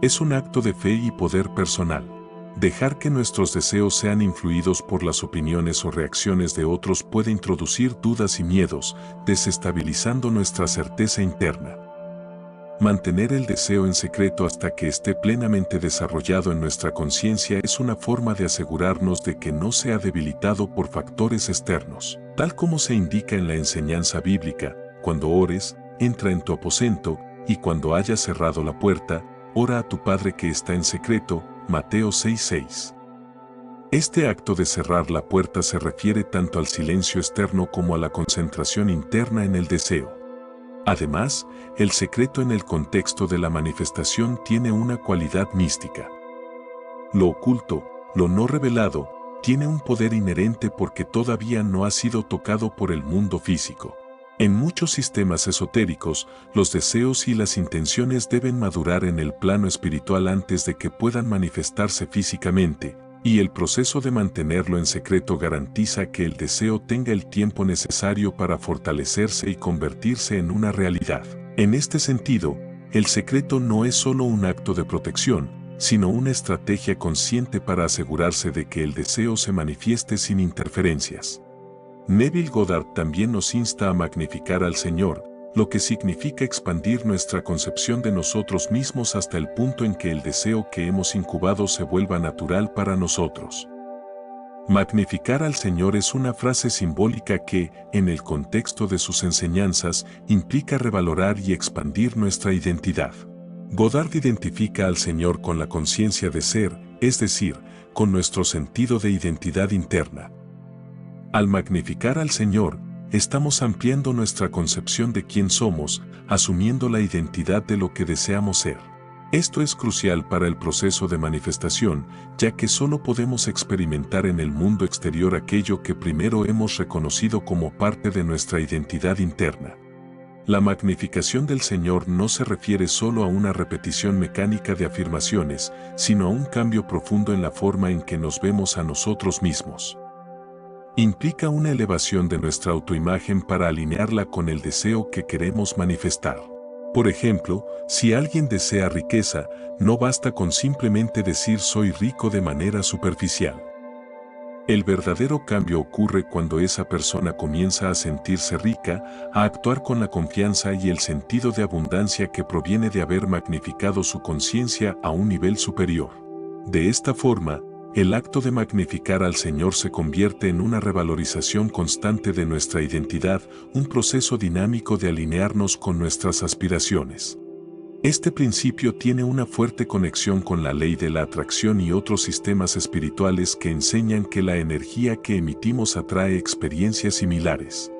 Es un acto de fe y poder personal. Dejar que nuestros deseos sean influidos por las opiniones o reacciones de otros puede introducir dudas y miedos, desestabilizando nuestra certeza interna. Mantener el deseo en secreto hasta que esté plenamente desarrollado en nuestra conciencia es una forma de asegurarnos de que no sea debilitado por factores externos. Tal como se indica en la enseñanza bíblica, cuando ores, entra en tu aposento, y cuando hayas cerrado la puerta, ora a tu Padre que está en secreto, Mateo 6:6. Este acto de cerrar la puerta se refiere tanto al silencio externo como a la concentración interna en el deseo. Además, el secreto en el contexto de la manifestación tiene una cualidad mística. Lo oculto, lo no revelado, tiene un poder inherente porque todavía no ha sido tocado por el mundo físico. En muchos sistemas esotéricos, los deseos y las intenciones deben madurar en el plano espiritual antes de que puedan manifestarse físicamente, y el proceso de mantenerlo en secreto garantiza que el deseo tenga el tiempo necesario para fortalecerse y convertirse en una realidad. En este sentido, el secreto no es solo un acto de protección, sino una estrategia consciente para asegurarse de que el deseo se manifieste sin interferencias. Neville Goddard también nos insta a magnificar al Señor, lo que significa expandir nuestra concepción de nosotros mismos hasta el punto en que el deseo que hemos incubado se vuelva natural para nosotros. Magnificar al Señor es una frase simbólica que, en el contexto de sus enseñanzas, implica revalorar y expandir nuestra identidad. Goddard identifica al Señor con la conciencia de ser, es decir, con nuestro sentido de identidad interna. Al magnificar al Señor, estamos ampliando nuestra concepción de quién somos, asumiendo la identidad de lo que deseamos ser. Esto es crucial para el proceso de manifestación, ya que solo podemos experimentar en el mundo exterior aquello que primero hemos reconocido como parte de nuestra identidad interna. La magnificación del Señor no se refiere solo a una repetición mecánica de afirmaciones, sino a un cambio profundo en la forma en que nos vemos a nosotros mismos. Implica una elevación de nuestra autoimagen para alinearla con el deseo que queremos manifestar. Por ejemplo, si alguien desea riqueza, no basta con simplemente decir soy rico de manera superficial. El verdadero cambio ocurre cuando esa persona comienza a sentirse rica, a actuar con la confianza y el sentido de abundancia que proviene de haber magnificado su conciencia a un nivel superior. De esta forma, el acto de magnificar al Señor se convierte en una revalorización constante de nuestra identidad, un proceso dinámico de alinearnos con nuestras aspiraciones. Este principio tiene una fuerte conexión con la ley de la atracción y otros sistemas espirituales que enseñan que la energía que emitimos atrae experiencias similares.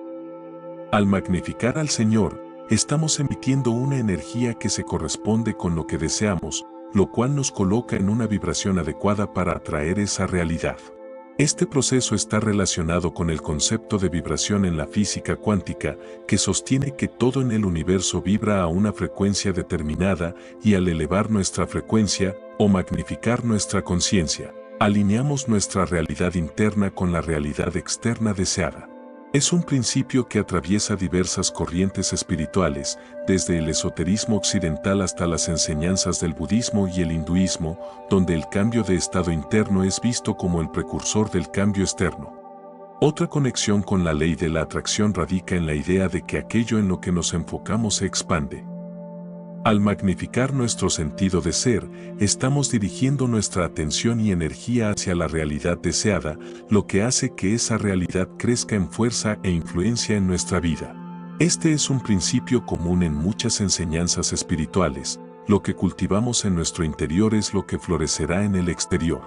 Al magnificar al Señor, estamos emitiendo una energía que se corresponde con lo que deseamos, lo cual nos coloca en una vibración adecuada para atraer esa realidad. Este proceso está relacionado con el concepto de vibración en la física cuántica, que sostiene que todo en el universo vibra a una frecuencia determinada y al elevar nuestra frecuencia, o magnificar nuestra conciencia, alineamos nuestra realidad interna con la realidad externa deseada. Es un principio que atraviesa diversas corrientes espirituales, desde el esoterismo occidental hasta las enseñanzas del budismo y el hinduismo, donde el cambio de estado interno es visto como el precursor del cambio externo. Otra conexión con la ley de la atracción radica en la idea de que aquello en lo que nos enfocamos se expande. Al magnificar nuestro sentido de ser, estamos dirigiendo nuestra atención y energía hacia la realidad deseada, lo que hace que esa realidad crezca en fuerza e influencia en nuestra vida. Este es un principio común en muchas enseñanzas espirituales. Lo que cultivamos en nuestro interior es lo que florecerá en el exterior.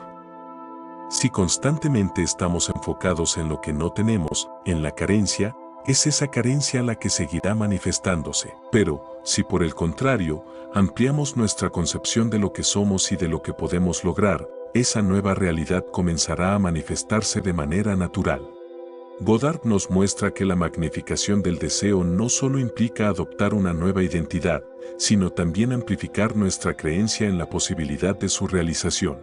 Si constantemente estamos enfocados en lo que no tenemos, en la carencia, es esa carencia la que seguirá manifestándose. Pero, si por el contrario, ampliamos nuestra concepción de lo que somos y de lo que podemos lograr, esa nueva realidad comenzará a manifestarse de manera natural. Goddard nos muestra que la magnificación del deseo no solo implica adoptar una nueva identidad, sino también amplificar nuestra creencia en la posibilidad de su realización.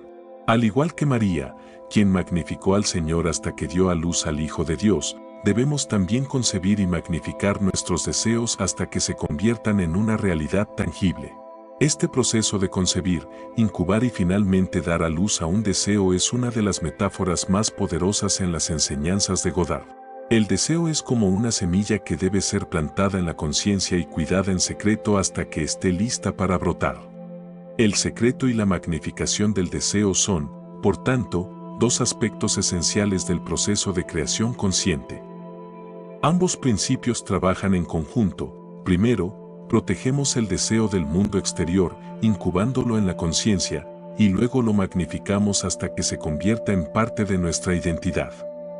Al igual que María, quien magnificó al Señor hasta que dio a luz al Hijo de Dios, debemos también concebir y magnificar nuestros deseos hasta que se conviertan en una realidad tangible. Este proceso de concebir, incubar y finalmente dar a luz a un deseo es una de las metáforas más poderosas en las enseñanzas de Goddard. El deseo es como una semilla que debe ser plantada en la conciencia y cuidada en secreto hasta que esté lista para brotar. El secreto y la magnificación del deseo son, por tanto, dos aspectos esenciales del proceso de creación consciente. Ambos principios trabajan en conjunto. Primero, protegemos el deseo del mundo exterior, incubándolo en la conciencia, y luego lo magnificamos hasta que se convierta en parte de nuestra identidad.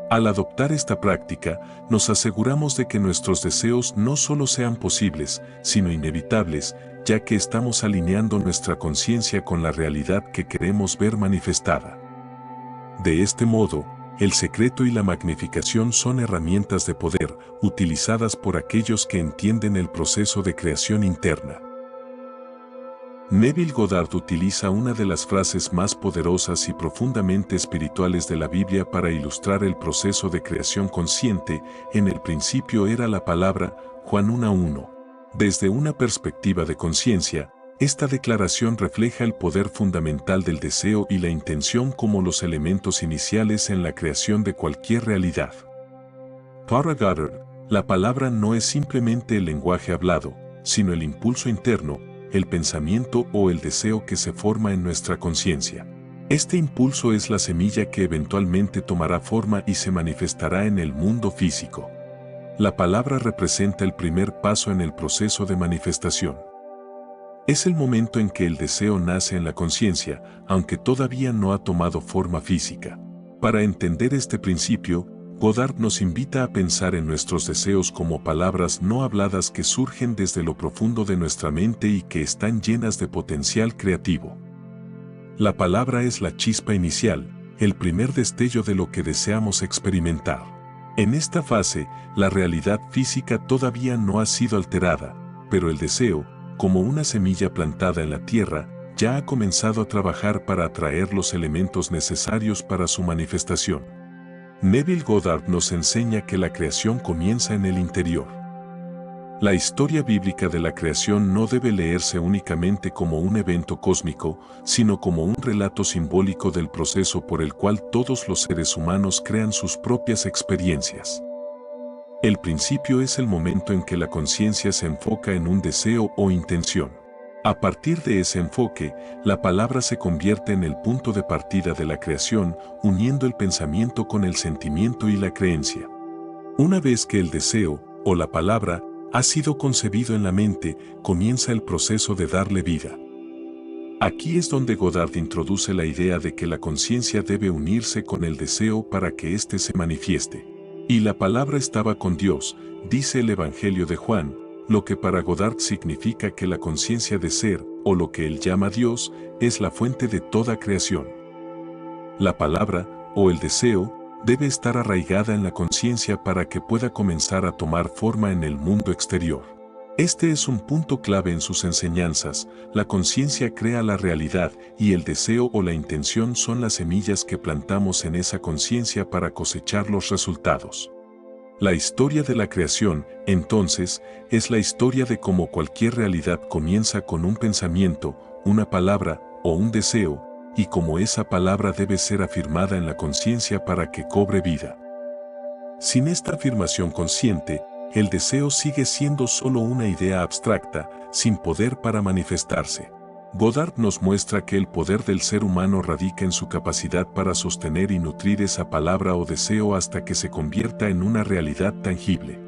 Al adoptar esta práctica, nos aseguramos de que nuestros deseos no solo sean posibles, sino inevitables, ya que estamos alineando nuestra conciencia con la realidad que queremos ver manifestada. De este modo, el secreto y la magnificación son herramientas de poder, utilizadas por aquellos que entienden el proceso de creación interna. Neville Goddard utiliza una de las frases más poderosas y profundamente espirituales de la Biblia para ilustrar el proceso de creación consciente. En el principio era la palabra, Juan 1:1. Desde una perspectiva de conciencia, esta declaración refleja el poder fundamental del deseo y la intención como los elementos iniciales en la creación de cualquier realidad. Para Goddard, la palabra no es simplemente el lenguaje hablado, sino el impulso interno, el pensamiento o el deseo que se forma en nuestra conciencia. Este impulso es la semilla que eventualmente tomará forma y se manifestará en el mundo físico. La palabra representa el primer paso en el proceso de manifestación. Es el momento en que el deseo nace en la conciencia, aunque todavía no ha tomado forma física. Para entender este principio, Goddard nos invita a pensar en nuestros deseos como palabras no habladas que surgen desde lo profundo de nuestra mente y que están llenas de potencial creativo. La palabra es la chispa inicial, el primer destello de lo que deseamos experimentar. En esta fase, la realidad física todavía no ha sido alterada, pero el deseo, como una semilla plantada en la tierra, ya ha comenzado a trabajar para atraer los elementos necesarios para su manifestación. Neville Goddard nos enseña que la creación comienza en el interior. La historia bíblica de la creación no debe leerse únicamente como un evento cósmico, sino como un relato simbólico del proceso por el cual todos los seres humanos crean sus propias experiencias. El principio es el momento en que la conciencia se enfoca en un deseo o intención. A partir de ese enfoque, la palabra se convierte en el punto de partida de la creación, uniendo el pensamiento con el sentimiento y la creencia. Una vez que el deseo, o la palabra, ha sido concebido en la mente, comienza el proceso de darle vida. Aquí es donde Goddard introduce la idea de que la conciencia debe unirse con el deseo para que éste se manifieste. Y la palabra estaba con Dios, dice el Evangelio de Juan, lo que para Goddard significa que la conciencia de ser, o lo que él llama Dios, es la fuente de toda creación. La palabra, o el deseo, debe estar arraigada en la conciencia para que pueda comenzar a tomar forma en el mundo exterior. Este es un punto clave en sus enseñanzas. La conciencia crea la realidad y el deseo o la intención son las semillas que plantamos en esa conciencia para cosechar los resultados. La historia de la creación, entonces, es la historia de cómo cualquier realidad comienza con un pensamiento, una palabra o un deseo, y cómo esa palabra debe ser afirmada en la conciencia para que cobre vida. Sin esta afirmación consciente, el deseo sigue siendo solo una idea abstracta, sin poder para manifestarse. Goddard nos muestra que el poder del ser humano radica en su capacidad para sostener y nutrir esa palabra o deseo hasta que se convierta en una realidad tangible.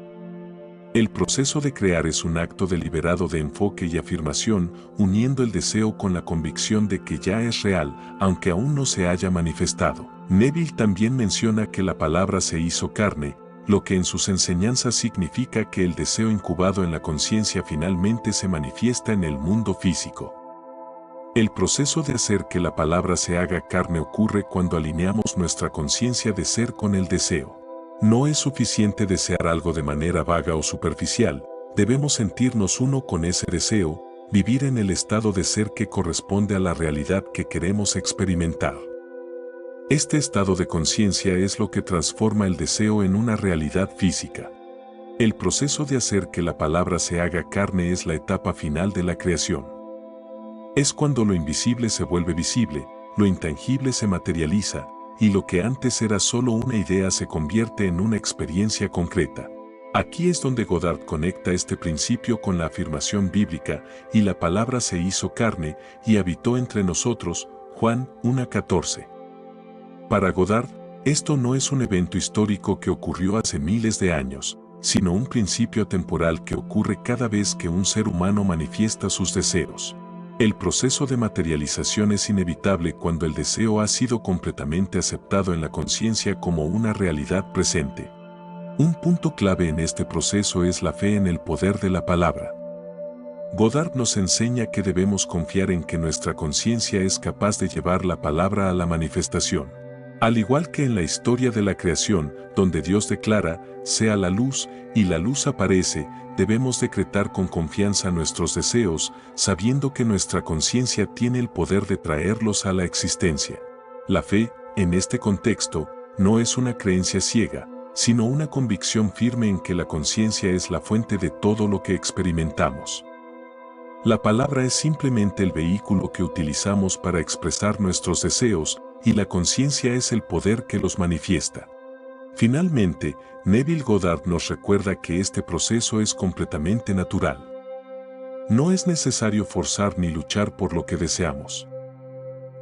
El proceso de crear es un acto deliberado de enfoque y afirmación, uniendo el deseo con la convicción de que ya es real, aunque aún no se haya manifestado. Neville también menciona que la palabra se hizo carne, lo que en sus enseñanzas significa que el deseo incubado en la conciencia finalmente se manifiesta en el mundo físico. El proceso de hacer que la palabra se haga carne ocurre cuando alineamos nuestra conciencia de ser con el deseo. No es suficiente desear algo de manera vaga o superficial, debemos sentirnos uno con ese deseo, vivir en el estado de ser que corresponde a la realidad que queremos experimentar. Este estado de conciencia es lo que transforma el deseo en una realidad física. El proceso de hacer que la palabra se haga carne es la etapa final de la creación. Es cuando lo invisible se vuelve visible, lo intangible se materializa, y lo que antes era solo una idea se convierte en una experiencia concreta. Aquí es donde Goddard conecta este principio con la afirmación bíblica, y la palabra se hizo carne y habitó entre nosotros, Juan 1:14. Para Goddard, esto no es un evento histórico que ocurrió hace miles de años, sino un principio temporal que ocurre cada vez que un ser humano manifiesta sus deseos. El proceso de materialización es inevitable cuando el deseo ha sido completamente aceptado en la conciencia como una realidad presente. Un punto clave en este proceso es la fe en el poder de la palabra. Goddard nos enseña que debemos confiar en que nuestra conciencia es capaz de llevar la palabra a la manifestación. Al igual que en la historia de la creación, donde Dios declara, sea la luz, y la luz aparece, debemos decretar con confianza nuestros deseos, sabiendo que nuestra conciencia tiene el poder de traerlos a la existencia. La fe, en este contexto, no es una creencia ciega, sino una convicción firme en que la conciencia es la fuente de todo lo que experimentamos. La palabra es simplemente el vehículo que utilizamos para expresar nuestros deseos, y la conciencia es el poder que los manifiesta. Finalmente, Neville Goddard nos recuerda que este proceso es completamente natural. No es necesario forzar ni luchar por lo que deseamos.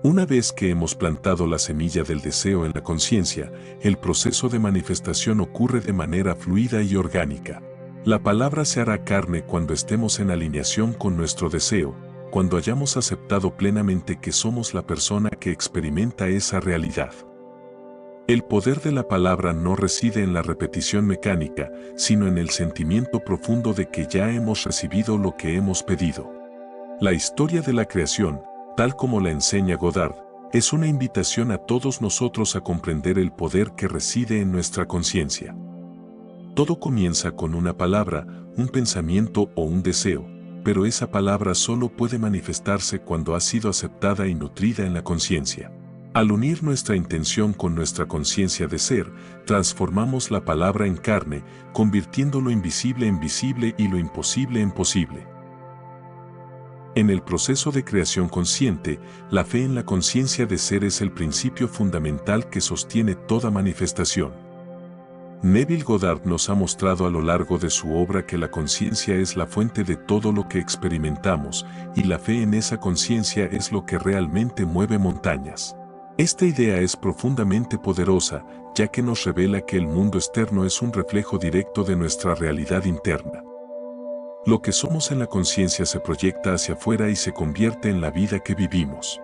Una vez que hemos plantado la semilla del deseo en la conciencia, el proceso de manifestación ocurre de manera fluida y orgánica. La palabra se hará carne cuando estemos en alineación con nuestro deseo, cuando hayamos aceptado plenamente que somos la persona que experimenta esa realidad. El poder de la palabra no reside en la repetición mecánica, sino en el sentimiento profundo de que ya hemos recibido lo que hemos pedido. La historia de la creación, tal como la enseña Goddard, es una invitación a todos nosotros a comprender el poder que reside en nuestra conciencia. Todo comienza con una palabra, un pensamiento o un deseo, pero esa palabra solo puede manifestarse cuando ha sido aceptada y nutrida en la conciencia. Al unir nuestra intención con nuestra conciencia de ser, transformamos la palabra en carne, convirtiendo lo invisible en visible y lo imposible en posible. En el proceso de creación consciente, la fe en la conciencia de ser es el principio fundamental que sostiene toda manifestación. Neville Goddard nos ha mostrado a lo largo de su obra que la conciencia es la fuente de todo lo que experimentamos, y la fe en esa conciencia es lo que realmente mueve montañas. Esta idea es profundamente poderosa, ya que nos revela que el mundo externo es un reflejo directo de nuestra realidad interna. Lo que somos en la conciencia se proyecta hacia afuera y se convierte en la vida que vivimos.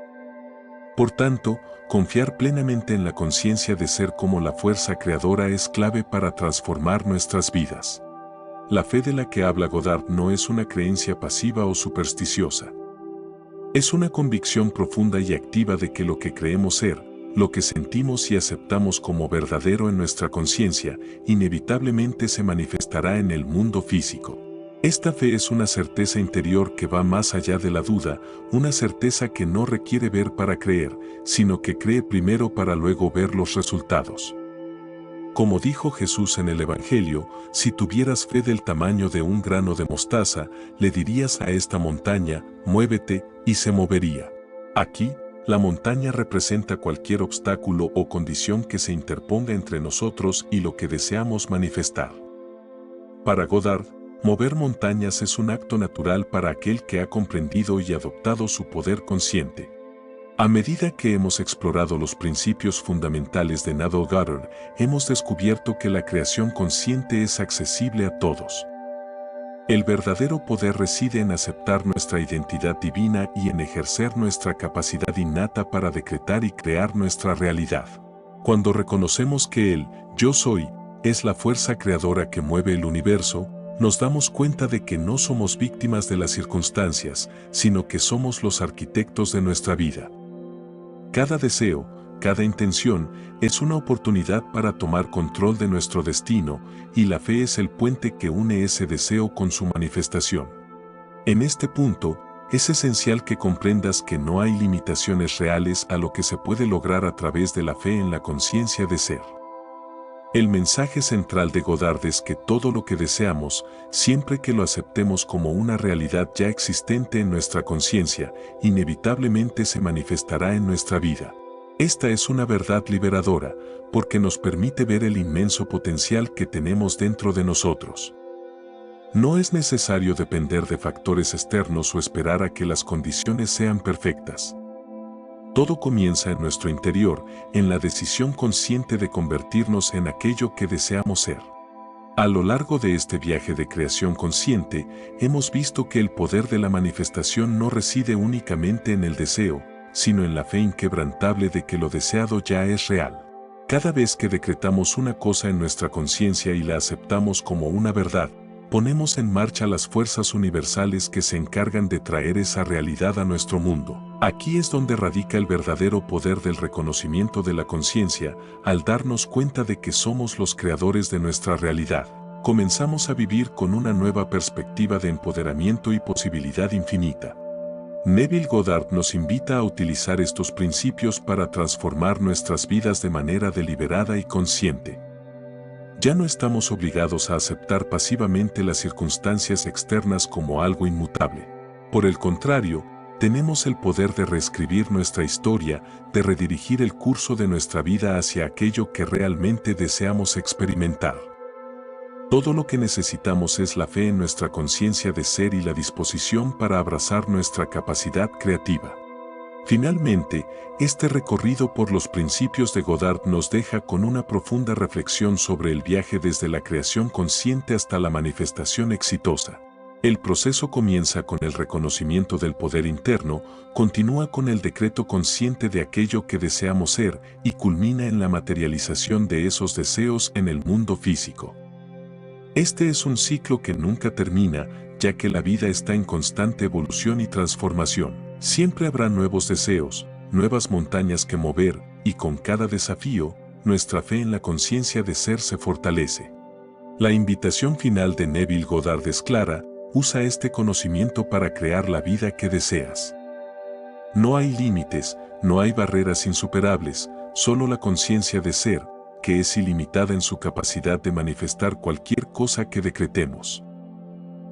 Por tanto, confiar plenamente en la conciencia de ser como la fuerza creadora es clave para transformar nuestras vidas. La fe de la que habla Goddard no es una creencia pasiva o supersticiosa. Es una convicción profunda y activa de que lo que creemos ser, lo que sentimos y aceptamos como verdadero en nuestra conciencia, inevitablemente se manifestará en el mundo físico. Esta fe es una certeza interior que va más allá de la duda, una certeza que no requiere ver para creer, sino que cree primero para luego ver los resultados. Como dijo Jesús en el Evangelio, si tuvieras fe del tamaño de un grano de mostaza, le dirías a esta montaña, muévete, y se movería. Aquí, la montaña representa cualquier obstáculo o condición que se interponga entre nosotros y lo que deseamos manifestar. Para Goddard, Mover montañas es un acto natural para aquel que ha comprendido y adoptado su poder consciente. A medida que hemos explorado los principios fundamentales de Neville Goddard, hemos descubierto que la creación consciente es accesible a todos. El verdadero poder reside en aceptar nuestra identidad divina y en ejercer nuestra capacidad innata para decretar y crear nuestra realidad. Cuando reconocemos que el Yo Soy es la fuerza creadora que mueve el universo, nos damos cuenta de que no somos víctimas de las circunstancias, sino que somos los arquitectos de nuestra vida. Cada deseo, cada intención, es una oportunidad para tomar control de nuestro destino, y la fe es el puente que une ese deseo con su manifestación. En este punto, es esencial que comprendas que no hay limitaciones reales a lo que se puede lograr a través de la fe en la conciencia de ser. El mensaje central de Goddard es que todo lo que deseamos, siempre que lo aceptemos como una realidad ya existente en nuestra conciencia, inevitablemente se manifestará en nuestra vida. Esta es una verdad liberadora, porque nos permite ver el inmenso potencial que tenemos dentro de nosotros. No es necesario depender de factores externos o esperar a que las condiciones sean perfectas. Todo comienza en nuestro interior, en la decisión consciente de convertirnos en aquello que deseamos ser. A lo largo de este viaje de creación consciente, hemos visto que el poder de la manifestación no reside únicamente en el deseo, sino en la fe inquebrantable de que lo deseado ya es real. Cada vez que decretamos una cosa en nuestra conciencia y la aceptamos como una verdad, ponemos en marcha las fuerzas universales que se encargan de traer esa realidad a nuestro mundo. Aquí es donde radica el verdadero poder del reconocimiento de la conciencia. Al darnos cuenta de que somos los creadores de nuestra realidad, comenzamos a vivir con una nueva perspectiva de empoderamiento y posibilidad infinita. Neville Goddard nos invita a utilizar estos principios para transformar nuestras vidas de manera deliberada y consciente. Ya no estamos obligados a aceptar pasivamente las circunstancias externas como algo inmutable. Por el contrario, tenemos el poder de reescribir nuestra historia, de redirigir el curso de nuestra vida hacia aquello que realmente deseamos experimentar. Todo lo que necesitamos es la fe en nuestra conciencia de ser y la disposición para abrazar nuestra capacidad creativa. Finalmente, este recorrido por los principios de Goddard nos deja con una profunda reflexión sobre el viaje desde la creación consciente hasta la manifestación exitosa. El proceso comienza con el reconocimiento del poder interno, continúa con el decreto consciente de aquello que deseamos ser y culmina en la materialización de esos deseos en el mundo físico. Este es un ciclo que nunca termina, ya que la vida está en constante evolución y transformación. Siempre habrá nuevos deseos, nuevas montañas que mover, y con cada desafío, nuestra fe en la conciencia de ser se fortalece. La invitación final de Neville Goddard es clara: usa este conocimiento para crear la vida que deseas. No hay límites, no hay barreras insuperables, solo la conciencia de ser, que es ilimitada en su capacidad de manifestar cualquier cosa que decretemos.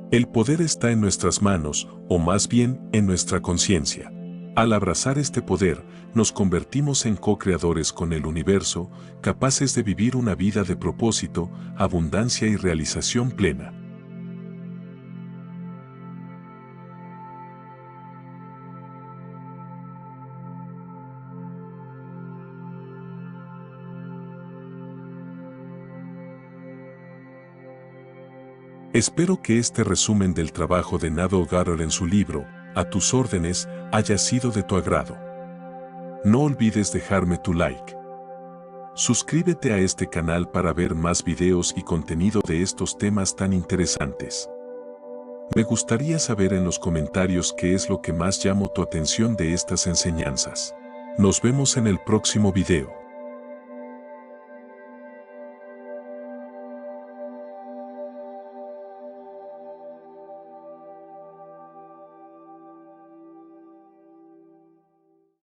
El poder está en nuestras manos, o más bien, en nuestra conciencia. Al abrazar este poder, nos convertimos en co-creadores con el universo, capaces de vivir una vida de propósito, abundancia y realización plena. Espero que este resumen del trabajo de Neville Goddard en su libro, A tus órdenes, haya sido de tu agrado. No olvides dejarme tu like. Suscríbete a este canal para ver más videos y contenido de estos temas tan interesantes. Me gustaría saber en los comentarios qué es lo que más llamó tu atención de estas enseñanzas. Nos vemos en el próximo video.